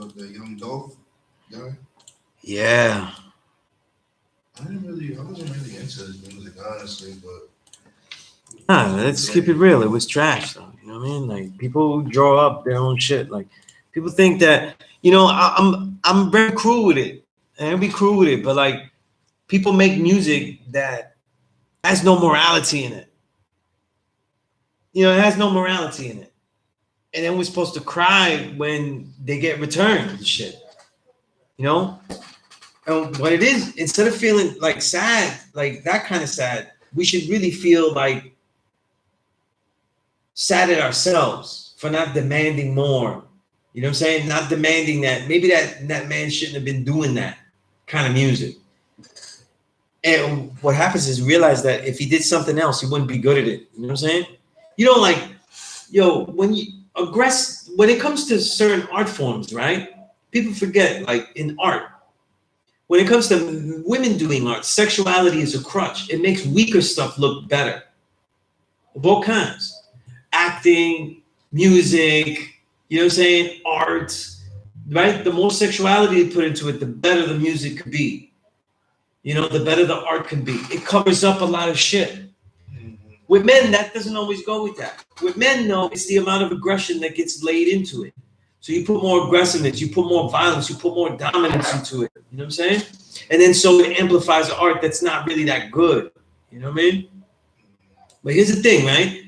about the Young Dolph guy? Yeah. I wasn't really into his music, honestly, but Nah, let's keep it real. It was trash, though. You know what I mean? Like people draw up their own shit. Like people think that I'm very cruel with it, and I'll be cruel with it. But like people make music that has no morality in it. You know, it has no morality in it, and then we're supposed to cry when they get returned and shit. You know, and what it is, instead of feeling like sad, like that kind of sad, we should really feel like sad at ourselves for not demanding more. You know what I'm saying? Not demanding that. Maybe that man shouldn't have been doing that kind of music. And what happens is realize that if he did something else, he wouldn't be good at it. You know what I'm saying? You don't like, when you when it comes to certain art forms, right? People forget, like in art, when it comes to women doing art, sexuality is a crutch. It makes weaker stuff look better. Of all kinds. Acting, music, you know what I'm saying? Art, right? The more sexuality you put into it, the better the music could be. You know, the better the art can be. It covers up a lot of shit. With men, that doesn't always go with that. With men, no, it's the amount of aggression that gets laid into it. So you put more aggressiveness, you put more violence, you put more dominance into it. You know what I'm saying? And then so it amplifies art that's not really that good. You know what I mean? But here's the thing, right?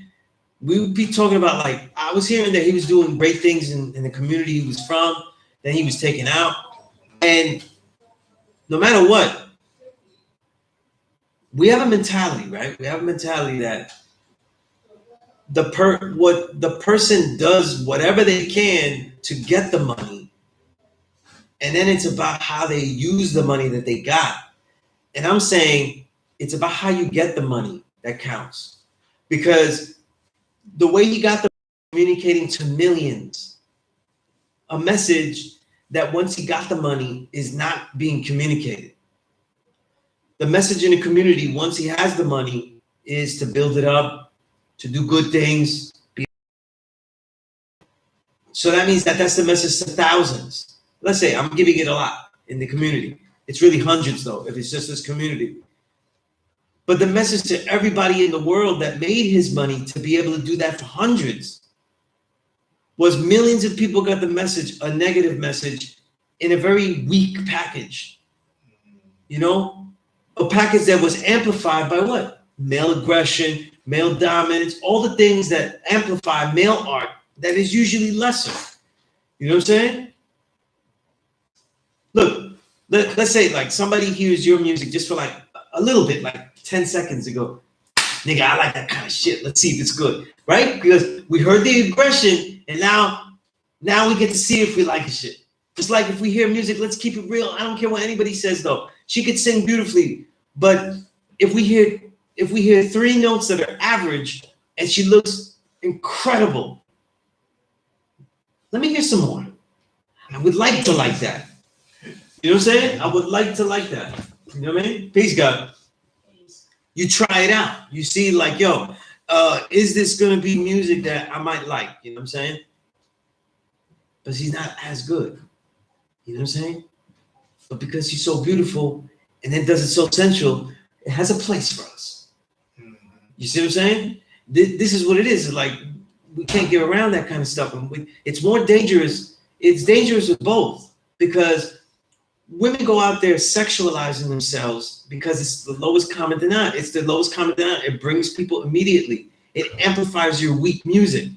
We would be talking about, like, I was hearing that he was doing great things in the community he was from, then he was taken out. And no matter what, we have a mentality, right? We have a mentality that what the person does whatever they can to get the money, and then it's about how they use the money that they got. And I'm saying it's about how you get the money that counts, because the way you got the communicating to millions, a message that once he got the money is not being communicated. The message in the community, once he has the money, is to build it up, to do good things. So that means that's the message to thousands. Let's say I'm giving it a lot in the community. It's really hundreds, though, if it's just this community. But the message to everybody in the world that made his money to be able to do that for hundreds was millions of people got the message, a negative message, in a very weak package. You know? A package that was amplified by what? Male aggression, male dominance, all the things that amplify male art that is usually lesser. You know what I'm saying? Look, let's say like somebody hears your music just for like a little bit, like 10 seconds ago. Nigga, I like that kind of shit. Let's see if it's good, right? Because we heard the aggression, and now we get to see if we like the shit. Just like if we hear music, let's keep it real. I don't care what anybody says, though. She could sing beautifully, but if we hear 3 notes that are average and she looks incredible, let me hear some more. I would like to like that. You know what I'm saying? I would like to like that. You know what I mean? Peace, God. You try it out. You see, like, yo, is this gonna be music that I might like? You know what I'm saying? But she's not as good. You know what I'm saying? But because she's so beautiful and then does it so sensual, it has a place for us. You see what I'm saying? This is what it is. It's like we can't get around that kind of stuff. And it's more dangerous. It's dangerous with both, because women go out there sexualizing themselves because it's the lowest common denominator. It's the lowest common denominator. It brings people immediately. It amplifies your weak music.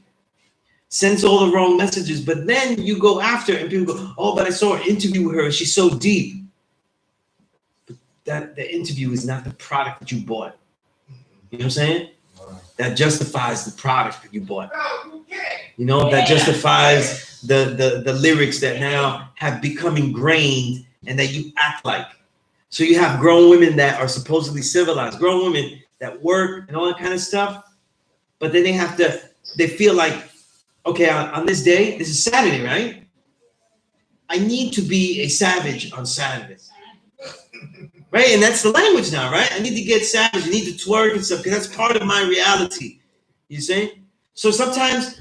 Sends all the wrong messages, but then you go after and people go, oh, but I saw an interview with her and she's so deep. But the interview is not the product that you bought. You know what I'm saying? That justifies the product that you bought. You know, that justifies the lyrics that now have become ingrained and that you act like. So you have grown women that are supposedly civilized, grown women that work and all that kind of stuff, but then they feel like, okay, on this day, this is Saturday, right? I need to be a savage on Saturday. Right? And that's the language now, right? I need to get savage. I need to twerk and stuff because that's part of my reality. You see? So sometimes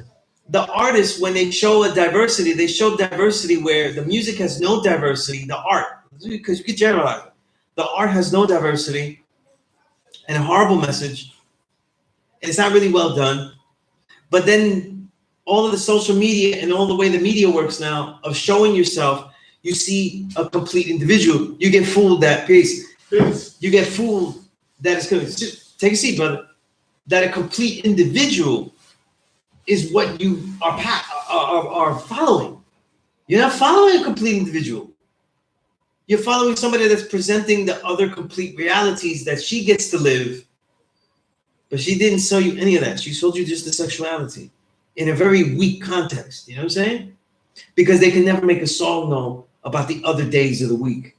the artists, when they show a diversity, they show diversity where the music has no diversity, the art, because you could generalize it. The art has no diversity and a horrible message, and it's not really well done. But then all of the social media and all the way the media works now of showing yourself, you see a complete individual. You get fooled that piece. You get fooled that it's going to take a seat, brother. That a complete individual is what you are following. You're not following a complete individual. You're following somebody that's presenting the other complete realities that she gets to live. But she didn't sell you any of that. She sold you just the sexuality in a very weak context. You know what I'm saying? Because they can never make a song, though, about the other days of the week.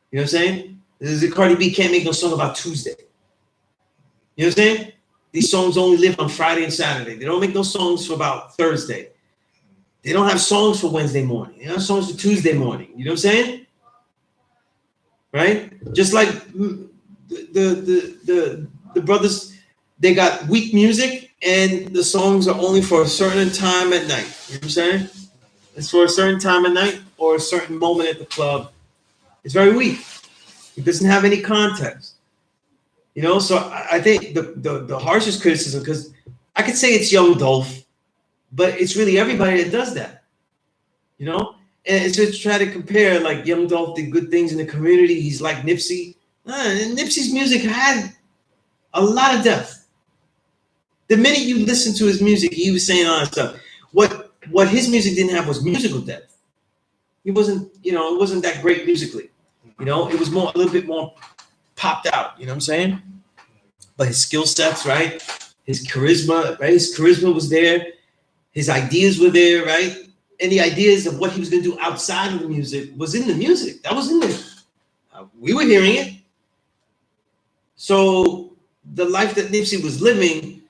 You know what I'm saying? Cardi B can't make no song about Tuesday. You know what I'm saying? These songs only live on Friday and Saturday. They don't make no songs for about Thursday. They don't have songs for Wednesday morning. They don't have songs for Tuesday morning. You know what I'm saying? Right? Just like the brothers, they got weak music and the songs are only for a certain time at night. You know what I'm saying? It's for a certain time at night or a certain moment at the club. It's very weak. It doesn't have any context. You know, so I think the harshest criticism, because I could say it's Young Dolph, but it's really everybody that does that. You know? And it's just try to compare, like, Young Dolph did good things in the community. He's like Nipsey. Nipsey's music had a lot of depth. The minute you listen to his music, he was saying all that stuff. What his music didn't have was musical depth. He wasn't, you know, it wasn't that great musically. You know, it was more a little bit more popped out. You know what I'm saying? But his skill sets, right? His charisma, right? His charisma was there. His ideas were there, right? And the ideas of what he was going to do outside of the music was in the music. That was in there. We were hearing it. So the life that Nipsey was living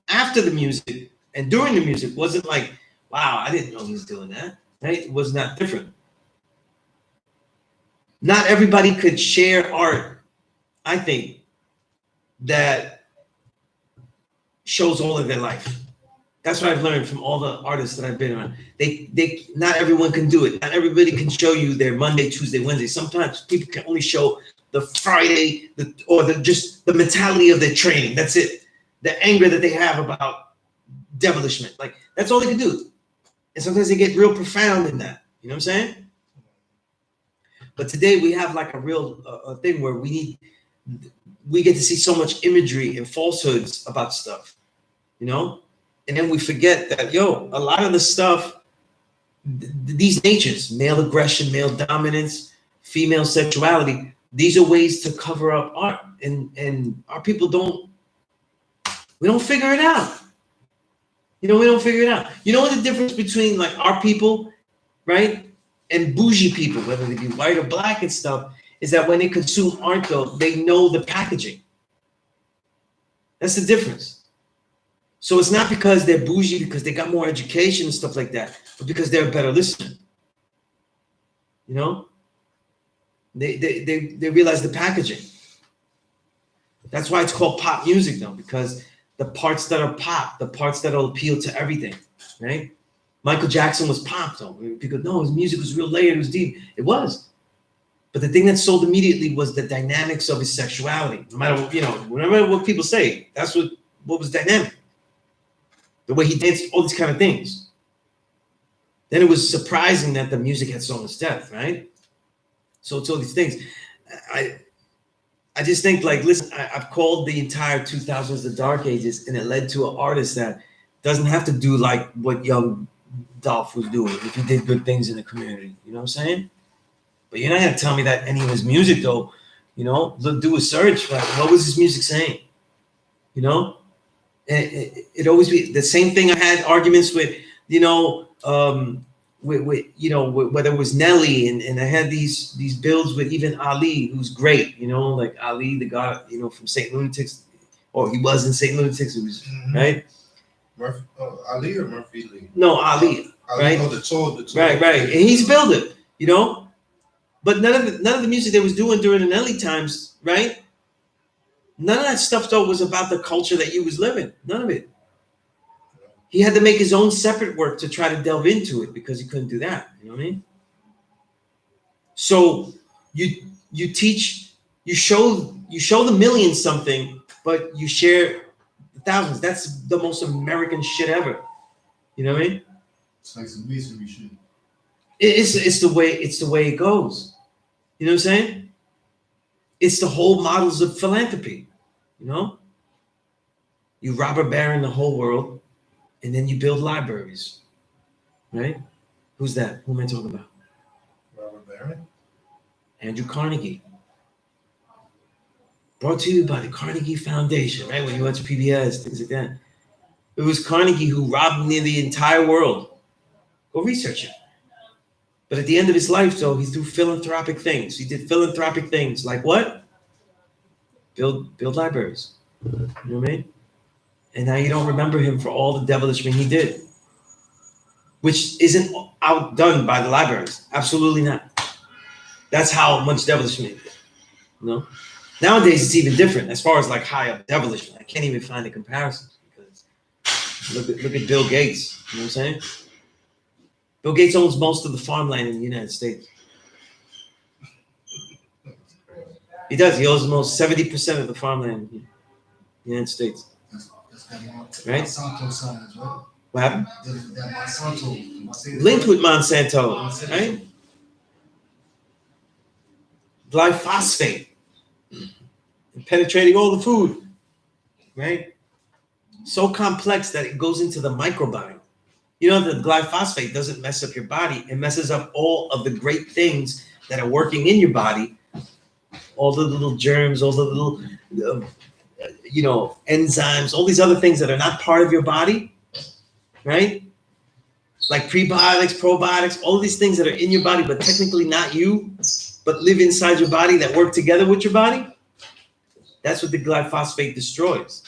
after the music and during the music wasn't like, wow, I didn't know he was doing that. Right? It was not different. Not everybody could share art, I think, that shows all of their life. That's what I've learned from all the artists that I've been around. They not everyone can do it. Not everybody can show you their Monday, Tuesday, Wednesday. Sometimes people can only show the Friday, just the mentality of their training. That's it. The anger that they have about demolishment. Like, that's all they can do. And sometimes they get real profound in that. You know what I'm saying? But today we have like a real thing where we get to see so much imagery and falsehoods about stuff, you know? And then we forget that, a lot of the stuff, these natures, male aggression, male dominance, female sexuality, these are ways to cover up art. And our people don't figure it out. You know, we don't figure it out. You know what the difference between like our people, right? And bougie people, whether they be white or black and stuff, is that when they consume art, though, they know the packaging. That's the difference. So it's not because they're bougie, because they got more education and stuff like that, but because they're a better listener. You know? They realize the packaging. That's why it's called pop music, though, because the parts that are pop, the parts that will appeal to everything, right? Michael Jackson was pop, though. People, no, his music was real layered, it was deep. It was. But the thing that sold immediately was the dynamics of his sexuality. No matter what, no matter what people say, that's what was dynamic. The way he danced, all these kind of things. Then it was surprising that the music had so much depth, right? So it's all these things. I just think, like, listen, I've called the entire 2000s the Dark Ages, and it led to an artist that doesn't have to do like what Young Dolph was doing if he did good things in the community. You know what I'm saying? But you're not going to tell me that any of his music, though, do a search. Like, what was his music saying? You know? It always be the same thing. I had arguments with, whether it was Nelly, and I had these builds with even Ali, who's great, like Ali, the guy, from St. Lunatics, or he was in St. Lunatics, it was, right? Ali or Murphy Lee? No, Ali, right? Oh, the tour. Right. And he's built it, But none of the music they was doing during the Nelly times, right? None of that stuff, though, was about the culture that you was living. None of it. He had to make his own separate work to try to delve into it because he couldn't do that. You know what I mean? So you teach, you show the millions something, but you share the thousands. That's the most American shit ever. You know what I mean? It's like some masonry shit. It's the way it goes. You know what I'm saying? It's the whole models of philanthropy. You know, you robber baron the whole world, and then you build libraries, right? Who's that? Who am I talking about? Robert Barron? Andrew Carnegie. Brought to you by the Carnegie Foundation, right? When you went to PBS, things like that. It was Carnegie who robbed nearly the entire world. Go research it. But at the end of his life, though, he threw philanthropic things. He did philanthropic things like what? Build libraries. You know what I mean? And now you don't remember him for all the devilishment he did, which isn't outdone by the libraries. Absolutely not. That's how much devilishment he did. You know? Nowadays, it's even different as far as like high up devilishment. I can't even find a comparison because look at Bill Gates. You know what I'm saying? Bill Gates owns most of the farmland in the United States. He does. He owns almost 70% of the farmland in the United States. That's that Right? Monsanto science, right? What happened? That Monsanto. Linked with Monsanto, right? Glyphosate. Penetrating all the food, right? So complex that it goes into the microbiome. You know, the glyphosate doesn't mess up your body. It messes up all of the great things that are working in your body. All the little germs, all the little, enzymes, all these other things that are not part of your body, right? Like prebiotics, probiotics, all these things that are in your body, but technically not you, but live inside your body that work together with your body. That's what the glyphosate destroys.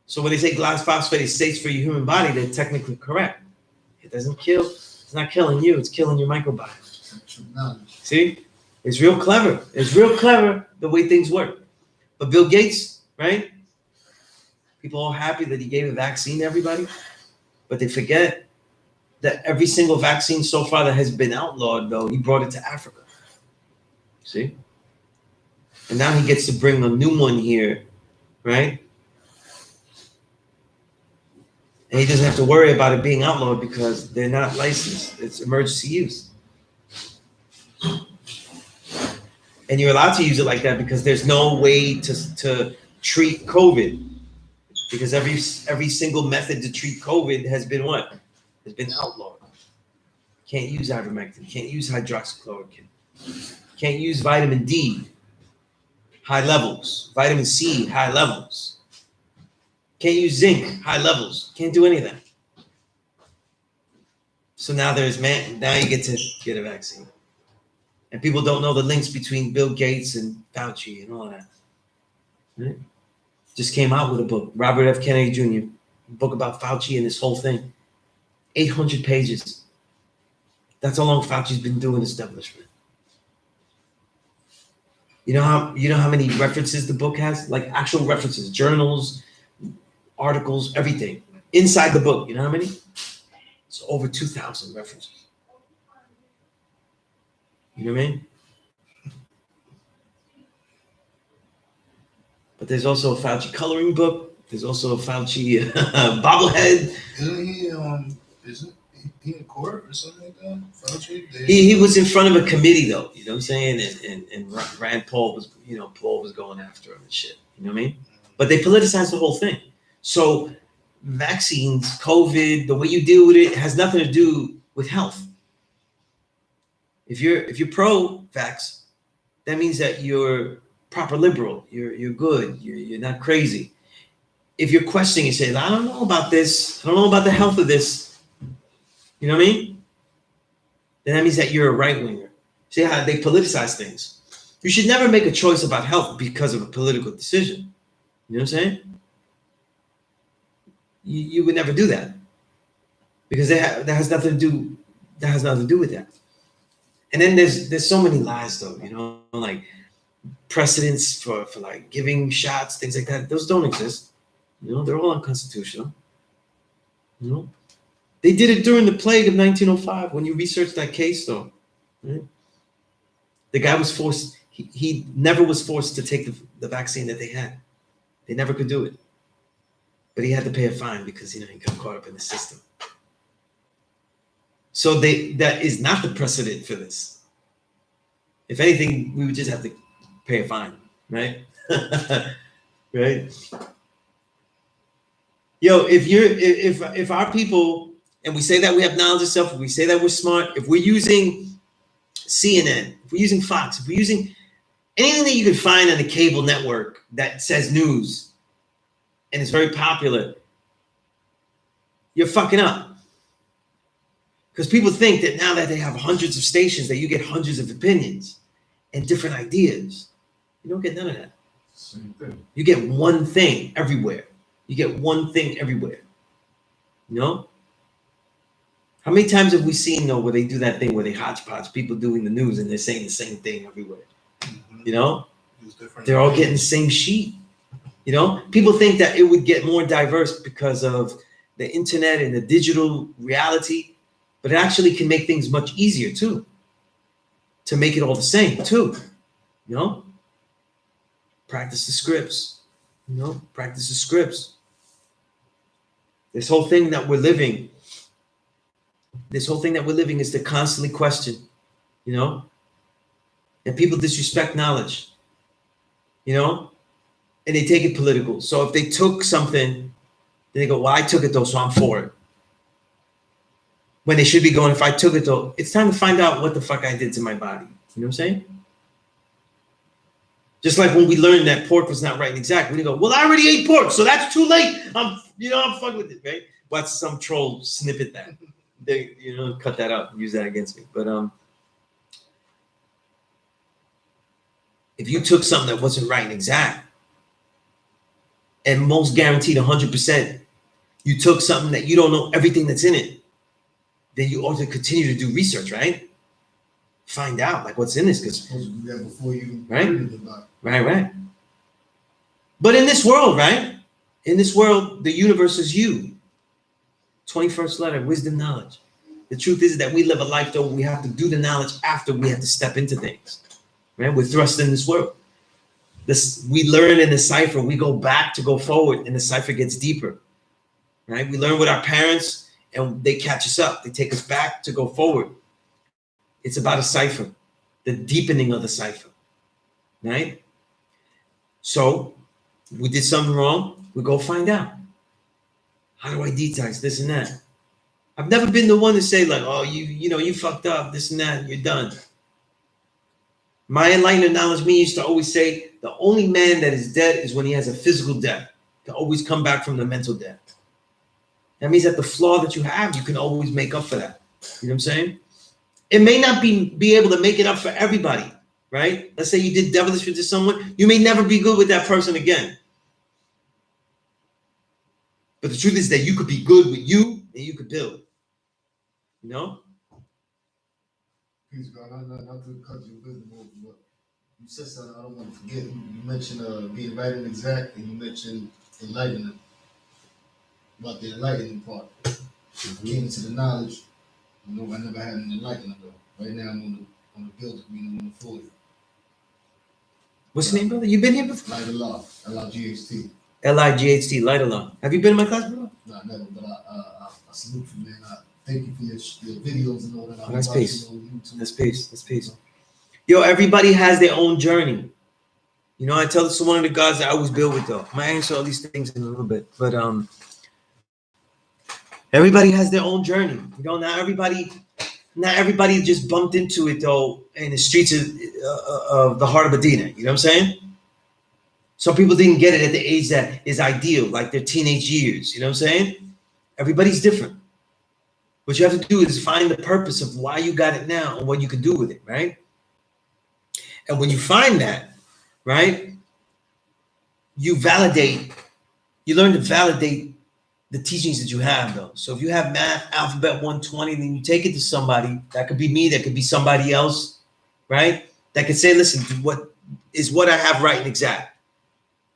So when they say glyphosate is safe for your human body, they're technically correct. It doesn't kill. It's not killing you. It's killing your microbiome. See? It's real clever. It's real clever the way things work. But Bill Gates, right? People are happy that he gave a vaccine to everybody, but they forget that every single vaccine so far that has been outlawed, though, he brought it to Africa. See? And now he gets to bring a new one here, right? And he doesn't have to worry about it being outlawed because they're not licensed. It's emergency use. And you're allowed to use it like that because there's no way to treat COVID. Because every single method to treat COVID has been what? Has been outlawed. Can't use ivermectin. Can't use hydroxychloroquine. Can't use vitamin D. High levels. Vitamin C, high levels. Can't use zinc, high levels. Can't do any of that. So now now you get to get a vaccine. And people don't know the links between Bill Gates and Fauci and all that. Right? Just came out with a book, Robert F. Kennedy Jr., a book about Fauci and this whole thing. 800 pages. That's how long Fauci's been doing establishment. You know how many references the book has? Like actual references, journals, articles, everything. Inside the book, you know how many? It's over 2,000 references. You know what I mean? But there's also a Fauci coloring book. There's also a Fauci bobblehead. Isn't he in court or something like that? Fauci? He was in front of a committee though, you know what I'm saying? And Rand Paul was, Paul was going after him and shit. You know what I mean? But they politicized the whole thing. So vaccines, COVID, the way you deal with it has nothing to do with health. If you're pro-vax, that means that you're proper liberal. You're good. You're not crazy. If you're questioning and saying, I don't know about this, I don't know about the health of this, you know what I mean? Then that means that you're a right-winger. See how they politicize things. You should never make a choice about health because of a political decision. You know what I'm saying? You would never do that because that has nothing to do with that. And then there's so many lies though, like precedents for like giving shots, things like that. Those don't exist. They're all unconstitutional. You know, they did it during the plague of 1905. When you research that case, though, right? The guy was forced. He never was forced to take the vaccine that they had. They never could do it, but he had to pay a fine because he got caught up in the system. So that is not the precedent for this. If anything, we would just have to pay a fine, right? Right? Yo, if our people, and we say that we have knowledge of self, if we say that we're smart, if we're using CNN, if we're using Fox, if we're using anything that you can find on a cable network that says news and it's very popular, you're fucking up. Because people think that now that they have hundreds of stations, that you get hundreds of opinions and different ideas. You don't get none of that. Same thing. You get one thing everywhere. You get one thing everywhere. You know? How many times have we seen, though, where they do that thing where they hodgepodge people doing the news and they're saying the same thing everywhere? Mm-hmm. You know? They're all getting the same sheet. You know? People think that it would get more diverse because of the internet and the digital reality, but it actually can make things much easier, too. To make it all the same, too. You know? Practice the scripts. You know? Practice the scripts. This whole thing that we're living is to constantly question, you know? And people disrespect knowledge, you know? And they take it political. So if they took something, then they go, well, I took it though, so I'm for it. When they should be going, if I took it though, it's time to find out what the fuck I did to my body. You know what I'm saying? Just like when we learned that pork was not right and exact, we go, well, I already ate pork, so that's too late. I'm fucking with it, right? Watch some troll snippet that. They, cut that out and use that against me. But if you took something that wasn't right and exact, and most guaranteed 100%, you took something that you don't know everything that's in it, then you ought to continue to do research, right? Find out like what's in this, because before you right. But in this world, right? In this world, the universe is you. 21st letter, wisdom, knowledge. The truth is that we live a life though we have to do the knowledge after we have to step into things. Right? We're thrust in this world. We learn in the cipher, we go back to go forward, and the cipher gets deeper. Right? We learn with our parents and they catch us up. They take us back to go forward. It's about a cipher, the deepening of the cipher. Right? So we did something wrong, we go find out. How do I detox this and that? I've never been the one to say like, oh, you fucked up, this and that, you're done. My enlightened knowledge me used to always say, the only man that is dead is when he has a physical death, to always come back from the mental death. That means that the flaw that you have, you can always make up for that. You know what I'm saying? It may not be able to make it up for everybody, right? Let's say you did devilish to someone, you may never be good with that person again. But the truth is that you could be good with you and you could build. You know? Peace, God. Not to cut your business over, but you said something I don't want to forget. You mentioned being right and exact, and you mentioned enlightenment. About the enlightening part. Getting to the knowledge. I never had an enlightenment though. Right now I'm on the building, on the 40. What's your name, brother? You been here before? Light Allah, L-I-G-H-T. L-I-G-H-T, Light Allah. Have you been in my class before? No, never, but I salute you, man. I thank you for your videos and all that. That's peace. That's peace. That's peace. Yo, everybody has their own journey. You know, I tell this to one of the guys that I always build with though. I'm gonna answer all these things in a little bit. But everybody has their own journey. You know, not everybody just bumped into it though in the streets of the heart of Medina. You know what I'm saying? Some people didn't get it at the age that is ideal, like their teenage years. You know what I'm saying? Everybody's different. What you have to do is find the purpose of why you got it now and what you can do with it, right? And when you find that, right, you learn to validate the teachings that you have, though. So if you have math, alphabet 120, then you take it to somebody. That could be me, that could be somebody else, right? That could say, listen, what I have right and exact.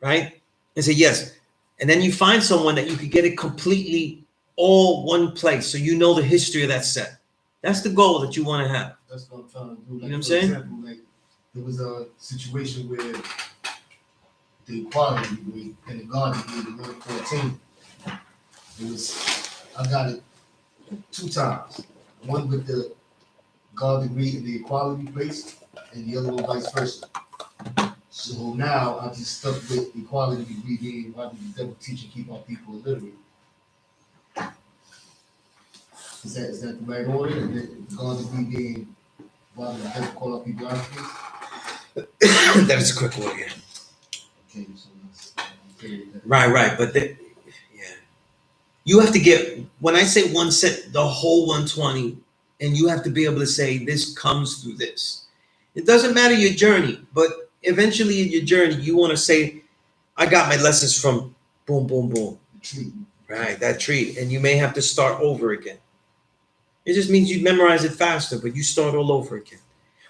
Right? And say, yes. And then you find someone that you could get it completely all one place, so you know the history of that set. That's the goal that you want to have. That's what I'm trying to do. Like, You know what I'm for saying? example, like there was a situation where the equality degree and the God degree, the 114, it was, I got it 2 times. One with the God degree in the equality place, and the other one vice versa. So now I just stuck with equality degree being why did the devil teach and keep our people illiterate? Is that the right order? And then God degree being why did the devil call our people Africans? That is a quick order. Yeah. Okay, so that's okay with that. Right. But yeah, you have to get, when I say one set, the whole 120, and you have to be able to say this comes through this. It doesn't matter your journey, but eventually in your journey, you want to say, I got my lessons from boom, boom, boom. The tree. Right, that tree. And you may have to start over again. It just means you memorize it faster, but you start all over again.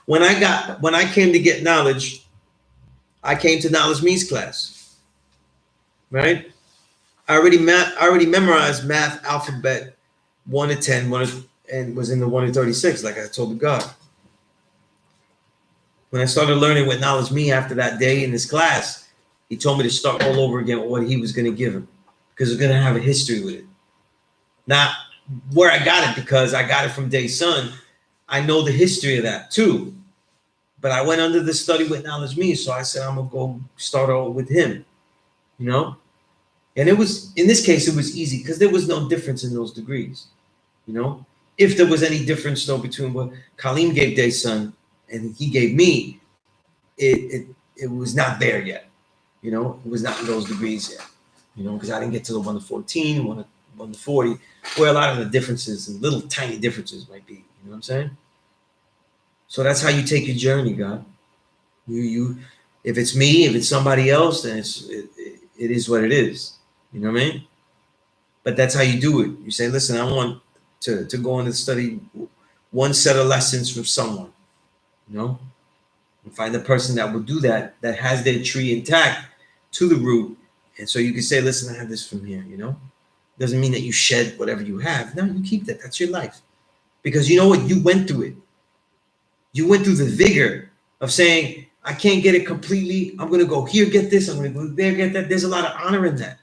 When I came to get knowledge, I came to Knowledge Me's class. Right? I already memorized math alphabet 1 to 10, and was in the 1 to 36, like I told the God. When I started learning with Knowledge Me after that day in this class, he told me to start all over again with what he was going to give him, because we're going to have a history with it. Not where I got it, because I got it from Day Son. I know the history of that too. But I went under the study with Knowledge Me, so I said I'm going to go start all with him, you know? And it was, in this case, it was easy because there was no difference in those degrees, you know? If there was any difference, though, between what Kaleem gave Day Son and he gave me, it was not there yet, you know? It was not in those degrees yet, you know, because I didn't get to the 1 to 14, 1 to 40, where a lot of the differences and little tiny differences might be, you know what I'm saying? So that's how you take your journey, God. You if it's me, if it's somebody else, then it is what it is. You know what I mean? But that's how you do it. You say, listen, I want to go in and study one set of lessons from someone, you know? And find the person that will do that has their tree intact to the root. And so you can say, listen, I have this from here, you know? Doesn't mean that you shed whatever you have. No, you keep that. That's your life. Because you know what? You went through it. You went through the vigor of saying, I can't get it completely. I'm going to go here, get this. I'm going to go there, get that. There's a lot of honor in that.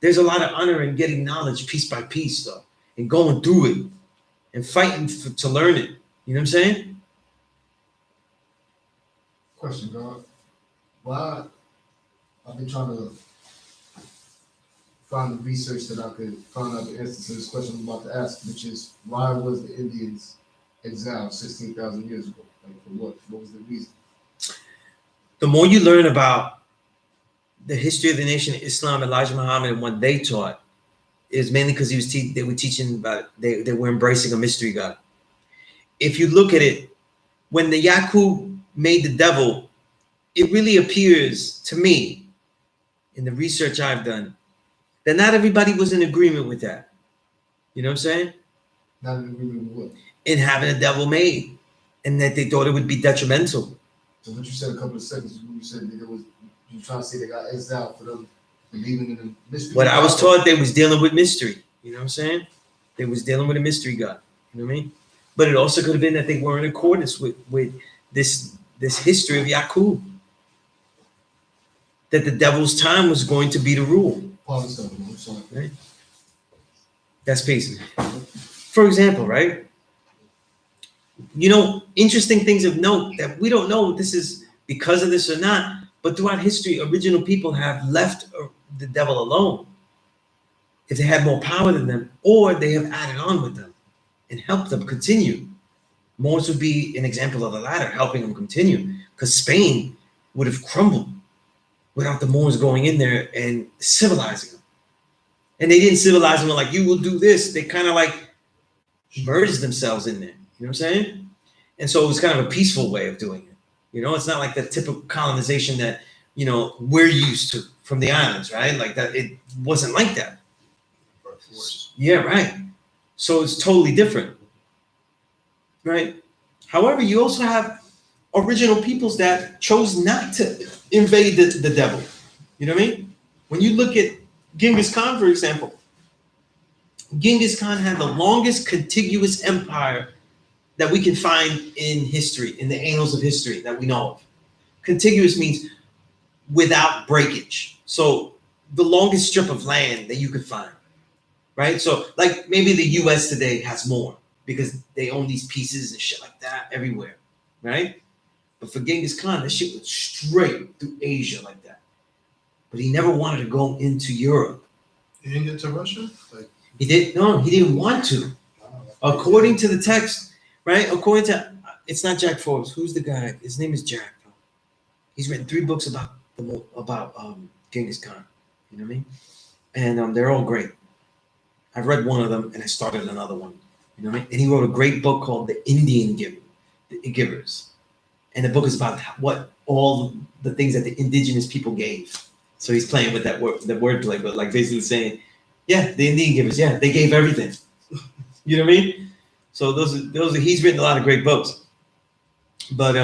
There's a lot of honor in getting knowledge piece by piece, though, and going through it and fighting to learn it. You know what I'm saying? Question, God. Why? I've been trying to find the research that I could find out the answer to this question I'm about to ask, which is why was the Indians exiled 16,000 years ago? Like for what? What was the reason? The more you learn about the history of the nation of Islam, Elijah Muhammad, and what they taught, is mainly because they were teaching about they were embracing a mystery God. If you look at it, when the Yaqub made the devil, it really appears to me, in the research I've done, that not everybody was in agreement with that. You know what I'm saying? Not in agreement with what? In having a devil made, and that they thought it would be detrimental. So what you said a couple of seconds ago, you said that it was, you trying to say they got exiled for them believing in the mystery. What I was taught, they was dealing with mystery. You know what I'm saying? They was dealing with a mystery God. You know what I mean? But it also could have been that they were in accordance with this history of Yaqub. That the devil's time was going to be the rule. I'm sorry. Right? That's peace. For example, right? You know, interesting things of note that we don't know if this is because of this or not, but throughout history, original people have left the devil alone if they had more power than them, or they have added on with them and helped them continue. Moors would be an example of the latter, helping them continue, because Spain would have crumbled without the Moors going in there and civilizing them. And they didn't civilize them like, you will do this. They kind of like merged themselves in there. You know what I'm saying? And so it was kind of a peaceful way of doing it. You know, it's not like the typical colonization that, you know, we're used to from the islands, right? Like that, it wasn't like that. Yeah, right. So it's totally different, right? However, you also have original peoples that chose not to invade the devil. You know what I mean? When you look at Genghis Khan, for example, Genghis Khan had the longest contiguous empire that we can find in history, in the annals of history that we know of. Contiguous means without breakage. So the longest strip of land that you could find, right? So like maybe the US today has more because they own these pieces and shit like that everywhere, right? But for Genghis Khan, that shit went straight through Asia like that. But he never wanted to go into Europe. He didn't get to Russia? Like, he didn't want to. According to the text, right? According to, it's not Jack Forbes. Who's the guy? His name is Jack. He's written 3 books about Genghis Khan. You know what I mean? And they're all great. I've read one of them and I started another one. You know what I mean? And he wrote a great book called The Indian Givers. And the book is about what all the things that the indigenous people gave. So he's playing with that wordplay, but like basically saying, yeah, the Indian Givers, yeah, they gave everything. You know what I mean? So those are he's written a lot of great books. But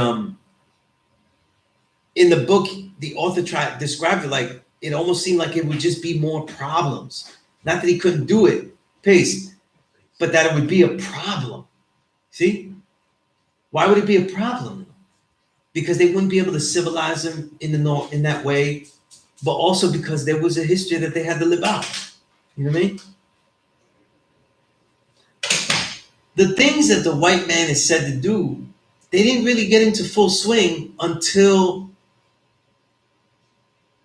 in the book, the author described it like it almost seemed like it would just be more problems. Not that he couldn't do it, P.E.A.C.E, but that it would be a problem. See? Why would it be a problem? Because they wouldn't be able to civilize him in that way, but also because there was a history that they had to live out. You know what I mean? The things that the white man is said to do, they didn't really get into full swing until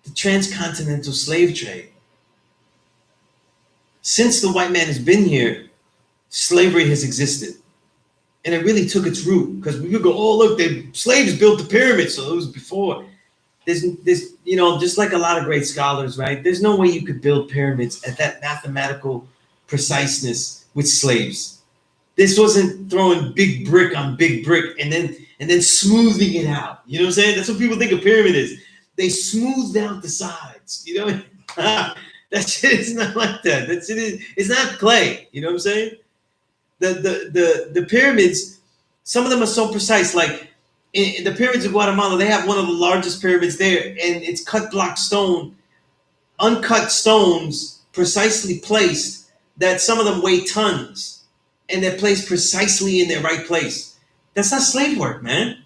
the transcontinental slave trade. Since the white man has been here, slavery has existed. And it really took its root because we could go, oh, look, the slaves built the pyramids. So it was before. There's, you know, just like a lot of great scholars, right? There's no way you could build pyramids at that mathematical preciseness with slaves. This wasn't throwing big brick on big brick and then smoothing it out. You know what I'm saying? That's what people think a pyramid is. They smoothed out the sides. You know, that shit is not like that. That shit is, it's not clay. You know what I'm saying? The pyramids, some of them are so precise. Like in the pyramids of Guatemala, they have one of the largest pyramids there, and it's cut block stone, uncut stones, precisely placed. That some of them weigh tons, and they're placed precisely in their right place. That's not slave work, man.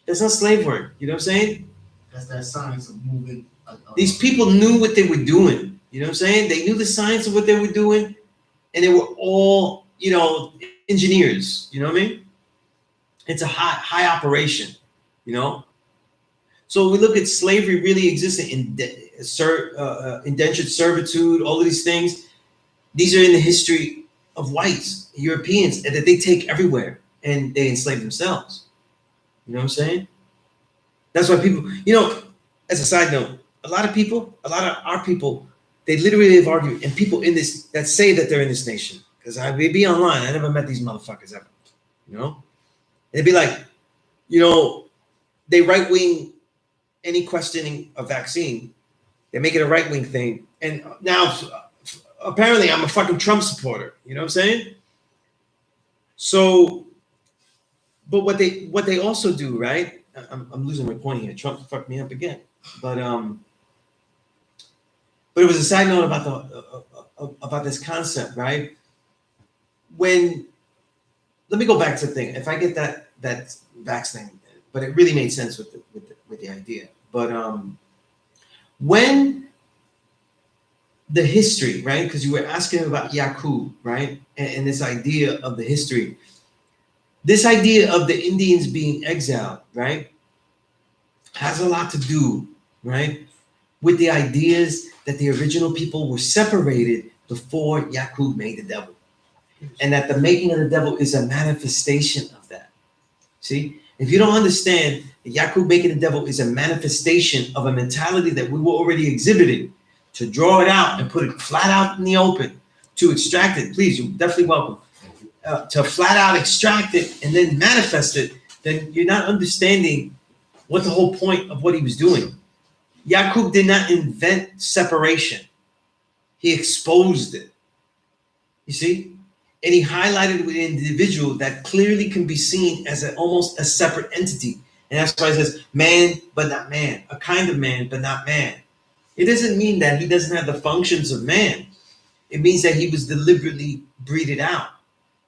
That's not slave work. You know what I'm saying? That's that science of moving. These people knew what they were doing. You know what I'm saying? They knew the science of what they were doing, and they were all, you know, engineers. You know what I mean? It's a high operation, you know? So we look at slavery really existing in indentured servitude, all of these things. These are in the history of whites, Europeans, and that they take everywhere and they enslave themselves. You know what I'm saying? That's why people, you know, as a side note, a lot of our people, they literally have argued, and people in this that say that they're in this nation, because I may be online, I never met these motherfuckers ever, you know? They'd be like, you know, they right-wing any questioning a vaccine. They make it a right-wing thing. And now, apparently, I'm a fucking Trump supporter. You know what I'm saying? So, but what they also do, right? I'm losing my point here. Trump fucked me up again. But it was a side note about this concept, right? Let me go back to the thing. If I get that vax thing, but it really made sense with the idea. But when the history, right? Because you were asking about Yaqub, right? And this idea of the history, this idea of the Indians being exiled, right, has a lot to do, right, with the ideas that the original people were separated before Yaqub made the devil. And that the making of the devil is a manifestation of that. See? If you don't understand that Yaqub making the devil is a manifestation of a mentality that we were already exhibiting, to draw it out and put it flat out in the open, to extract it, please, you're definitely welcome. To flat out extract it and then manifest it, then you're not understanding what the whole point of what he was doing. Yaqub did not invent separation. He exposed it. You see? And he highlighted with an individual that clearly can be seen as almost a separate entity. And that's why he says, man, but not man. A kind of man, but not man. It doesn't mean that he doesn't have the functions of man. It means that he was deliberately breeded out.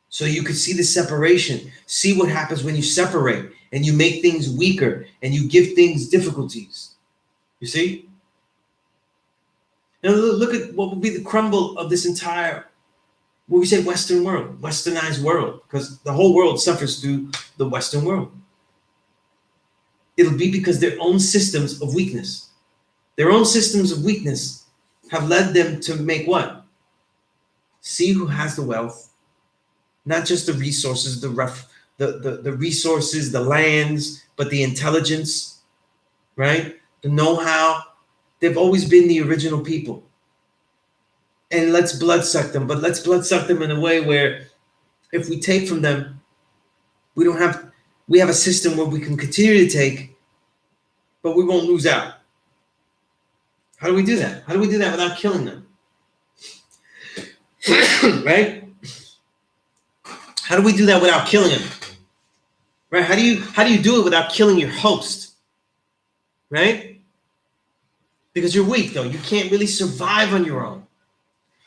So you could see the separation, see what happens when you separate and you make things weaker and you give things difficulties. You see? Now look at what would be the crumble of this entire, what we say, Western world, westernized world, because the whole world suffers through the Western world. It'll be because their own systems of weakness, their own systems of weakness have led them to make what? See who has the wealth, not just the resources, the resources, the lands, but the intelligence, right? The know-how. They've always been the original people. And let's bloodsuck them, but let's bloodsuck them in a way where if we take from them, we have a system where we can continue to take, but we won't lose out. How do we do that? How do we do that without killing them? Right? How do we do that without killing them? Right? How do you do it without killing your host? Right? Because you're weak, though. You can't really survive on your own.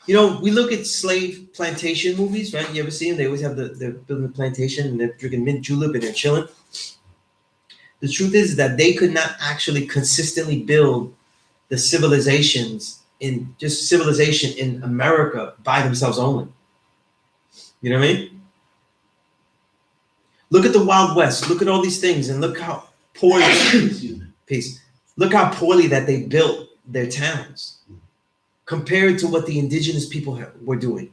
You know, we look at slave plantation movies, right? You ever see them? They always have they're building a plantation and they're drinking mint julep and they're chilling. The truth is that they could not actually consistently build the civilization in America by themselves only. You know what I mean? Look at the Wild West. Look at all these things and look how poorly, peace. Look how poorly that they built their towns compared to what the indigenous people were doing.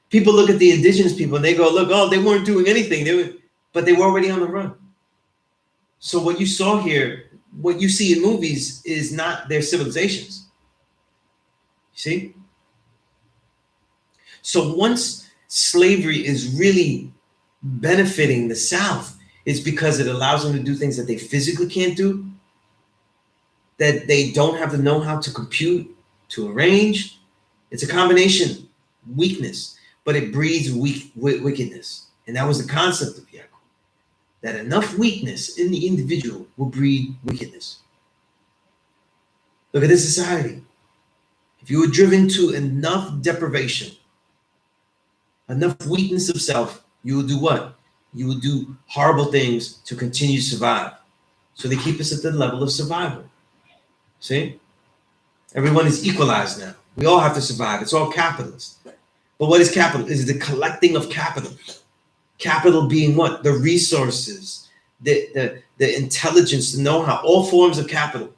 People look at the indigenous people and they go, look, oh, they weren't doing anything. But they were already on the run. So what you saw here, what you see in movies is not their civilizations. You see? So once slavery is really benefiting the South, it's because it allows them to do things that they physically can't do, that they don't have the know-how to compute, to arrange. It's a combination, weakness, but it breeds wickedness. And that was the concept of P.E.A.C.E, that enough weakness in the individual will breed wickedness. Look at this society. If you were driven to enough deprivation, enough weakness of self, you will do what? You will do horrible things to continue to survive. So they keep us at the level of survival. See? Everyone is equalized now. We all have to survive. It's all capitalist. But what is capital? It is the collecting of capital. Capital being what? The resources, the intelligence, the know-how, all forms of capital.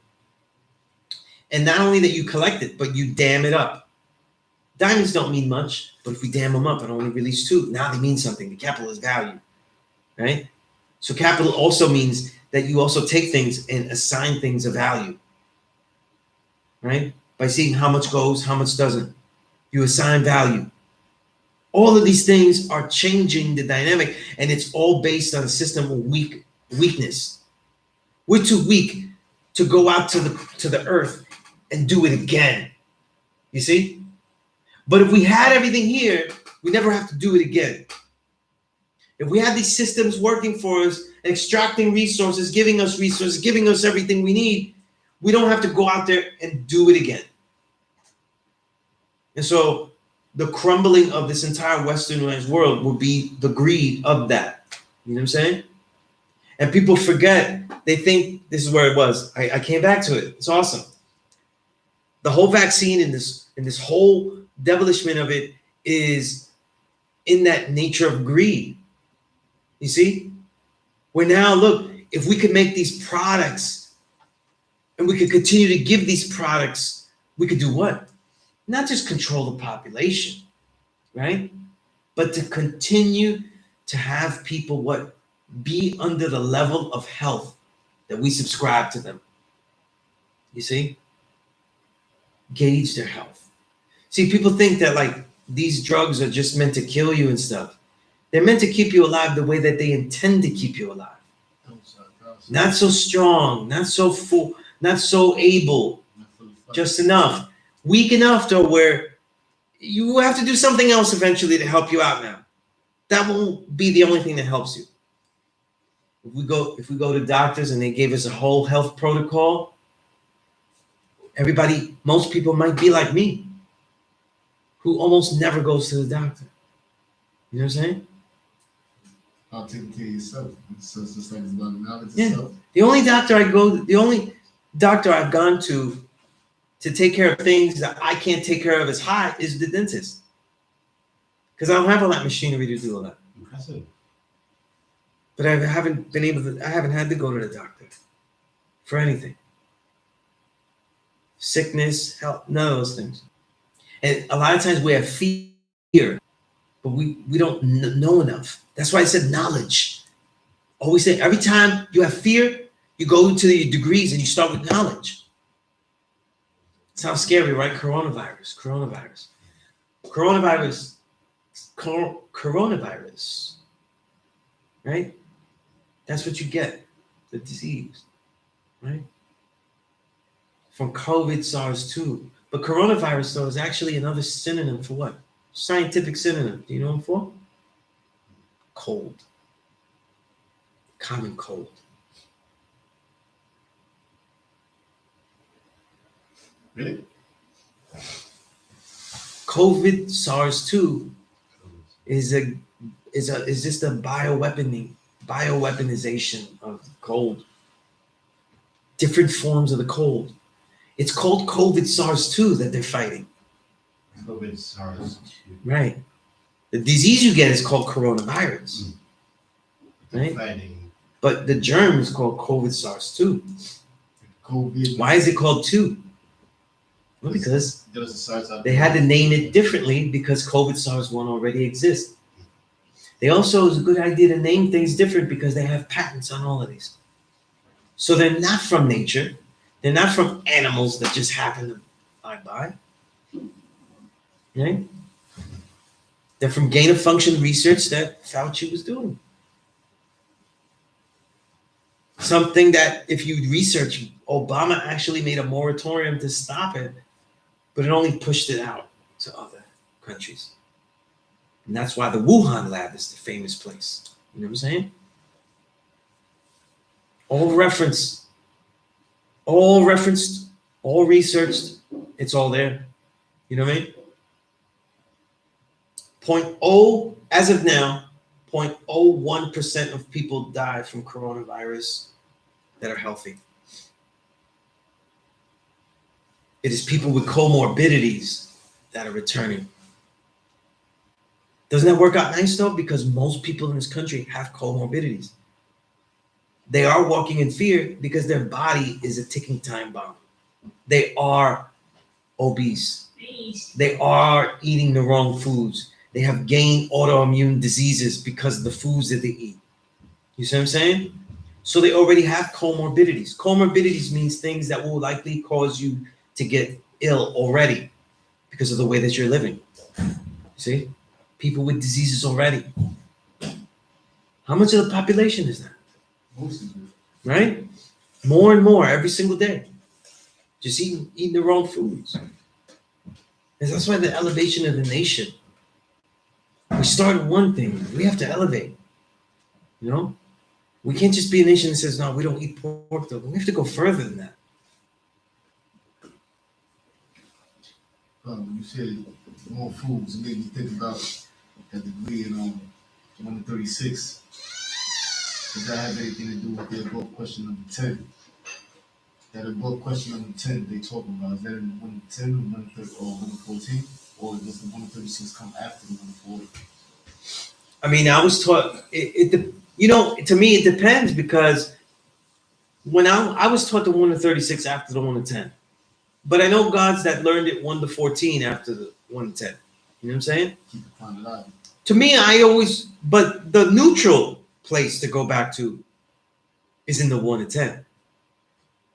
And not only that you collect it, but you dam it up. Diamonds don't mean much, but if we dam them up and only release 2, now they mean something. The capital is value, right? So capital also means that you also take things and assign things a value, right? By seeing how much goes, how much doesn't. You assign value. All of these things are changing the dynamic, and it's all based on a system of weakness. We're too weak to go out to the earth and do it again. You see? But if we had everything here, we never have to do it again. If we had these systems working for us, extracting resources, giving us everything we need, we don't have to go out there and do it again. And so the crumbling of this entire westernized world will be the greed of that. You know what I'm saying? And people forget. They think this is where it was. I came back to it. It's awesome. The whole vaccine in this whole devilishment of it is in that nature of greed. You see? Where now, look, if we could make these products and we could continue to give these products, we could do what? Not just control the population, right? But to continue to have people what? Be under the level of health that we subscribe to them. You see? Gauge their health. See, people think that like these drugs are just meant to kill you and stuff. They're meant to keep you alive the way that they intend to keep you alive. Not so strong, not so full, not so able, just enough. Weak enough to where you have to do something else eventually to help you out now. That won't be the only thing that helps you. If we go to doctors and they gave us a whole health protocol, most people might be like me. who almost never goes to the doctor. You know what I'm saying? I'll take care of yourself. So it's just like it's about knowledge Yeah. itself. The only doctor I've gone to take care of things that I can't take care of as high is the dentist. Because I don't have all that machinery to do all that. Impressive. But I haven't had to go to the doctor for anything. Sickness, health, none of those things. And a lot of times we have fear, but we don't know enough. That's why I said knowledge. Always say, every time you have fear, you go to your degrees and you start with knowledge. Sounds scary, right? Coronavirus. Right? That's what you get, the disease, right? From COVID, SARS-2. But coronavirus, though, is actually another synonym for what? Scientific synonym. Do you know what for? Cold. Common cold. Really? COVID, SARS-2 is just a bioweaponization of cold. Different forms of the cold. It's called COVID SARS-2 that they're fighting. COVID, SARS. Right. The disease you get is called coronavirus. Right? Fighting. But the germ is called COVID SARS-2. COVID. Why is it called 2? Well, because There was a SARS out they had to name it differently because COVID SARS-1 already exists. They also, it's a good idea to name things different because they have patents on all of these. So they're not from nature. They're not from animals that just happen to fly by. Right? They're from gain-of-function research that Fauci was doing. Something that, if you research, Obama actually made a moratorium to stop it, but it only pushed it out to other countries. And that's why the Wuhan lab is the famous place. You know what I'm saying? All referenced, all researched, it's all there. You know what I mean? 0.0, as of now, 0.01% of people die from coronavirus that are healthy. It is people with comorbidities that are returning. Doesn't that work out nice though? Because most people in this country have comorbidities. They are walking in fear because their body is a ticking time bomb. They are obese. They are eating the wrong foods. They have gained autoimmune diseases because of the foods that they eat. You see what I'm saying? So they already have comorbidities. Comorbidities means things that will likely cause you to get ill already because of the way that you're living. See? People with diseases already. How much of the population is that? Most of it. Right? More and more every single day. Just eating the wrong foods. And that's why the elevation of the nation. We started one thing. We have to elevate. You know? We can't just be a nation that says, no, we don't eat pork though. We have to go further than that. You said more foods. It made me think about that degree in 136. Does that have anything to do with their book question number 10? That above question number 10 they talk about, is that in 110 or 114? Or does the 136 come after the 140? I mean, I was taught, to me, it depends because when I was taught the 1 to 36 after the 1 to 10. But I know gods that learned it 1 to 14 after the 1 to 10. You know what I'm saying? Keep it fun alive. To me, but the neutral place to go back to is in the 1 to 10.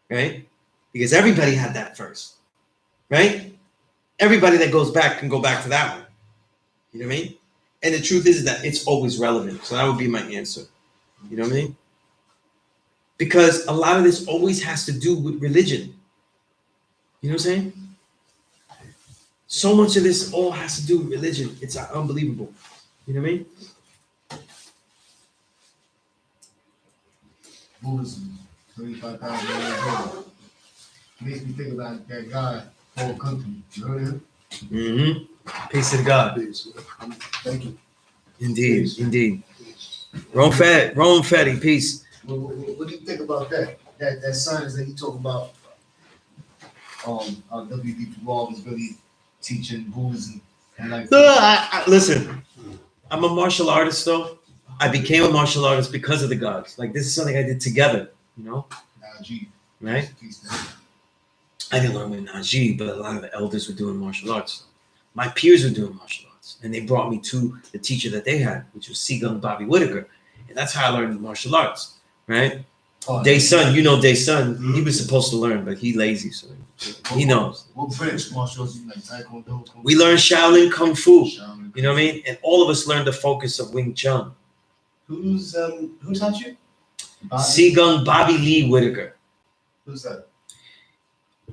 Right? Because everybody had that first. Right? Everybody that goes back can go back to that one. You know what I mean? And the truth is that it's always relevant. So that would be my answer. You know what I mean? Because a lot of this always has to do with religion. You know what I'm saying? So much of this all has to do with religion. It's unbelievable. You know what I mean? Buddhism, 35,000 years old. Makes me think about that guy, Paul Country. You heard of him? Mm-hmm. Peace to God. Peace. Thank you. Indeed, Peace. indeed. Rome Fetty, peace. What do you think about that? That science that you talk about, W.D. Paul was really teaching Buddhism and like Listen, I'm a martial artist though. I became a martial artist because of the gods. Like this is something I did together, you know, Najee. right? Peace to him. I didn't learn with Najee, but a lot of the elders were doing martial arts. My peers were doing martial arts, and they brought me to the teacher that they had, which was Seagun Bobby Whitaker, and that's how I learned martial arts, right? Oh, Day Sun, you know Day Sun, he was supposed to learn, but he lazy, so he knows. What branch martial arts you like? Taekwondo? Kung We Fu? learned Shaolin Kung Fu, Shaolin, you know what I mean? And all of us learned the focus of Wing Chun. Who taught you? Seagun Bobby Lee Whitaker, Who's that?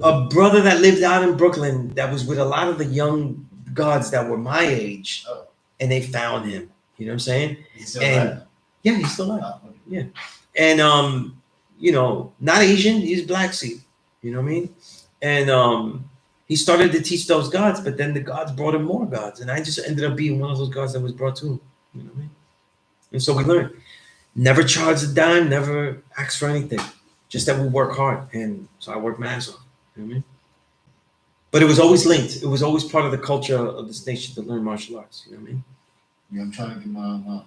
a brother that lived out in Brooklyn that was with a lot of the young gods that were my age, Oh. and they found him, you know what I'm saying? He's still And- alive? Yeah, he's still alive. Oh, okay. And you know, not Asian, he's Black Sea, you know what I mean? And he started to teach those gods, but then the gods brought him more gods, and I just ended up being one of those gods that was brought to him, you know what I mean? And so we learned. Never charged a dime, never asked for anything, just that we work hard, and so I work my ass off, you know what I mean? But it was always linked. It was always part of the culture of this nation to learn martial arts, you know what I mean? Yeah, I'm trying to get my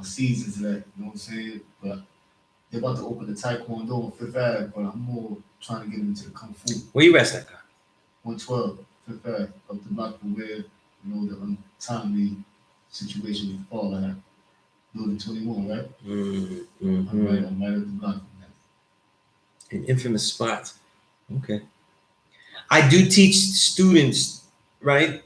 seasons of that, you know what I'm saying? But they're about to open the Taekwondo on Fifth Ave, but I'm more trying to get into the Kung Fu. Where you rest that guy? 112, Fifth Ave, up the block from where, you know, the untimely situation with Paul had. Building 21, right? I'm right up the block from that. An infamous spot. Okay. I do teach students, right?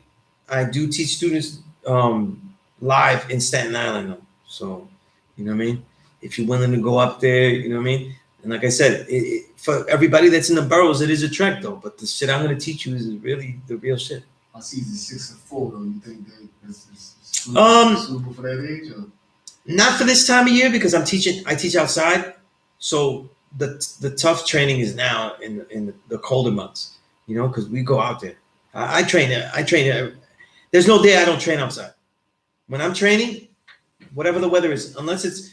I do teach students live in Staten Island, though. So, you know what I mean? If you're willing to go up there, you know what I mean? And like I said, for everybody that's in the boroughs, it is a trek, though. But the shit I'm going to teach you is really the real shit. I see the 6 and 4, though. You think that it's suitable for that age? Or? Not for this time of year because I teach outside. So the tough training is now in the colder months, you know, because we go out there. I train there. There's no day I don't train outside. When I'm training, whatever the weather is, unless it's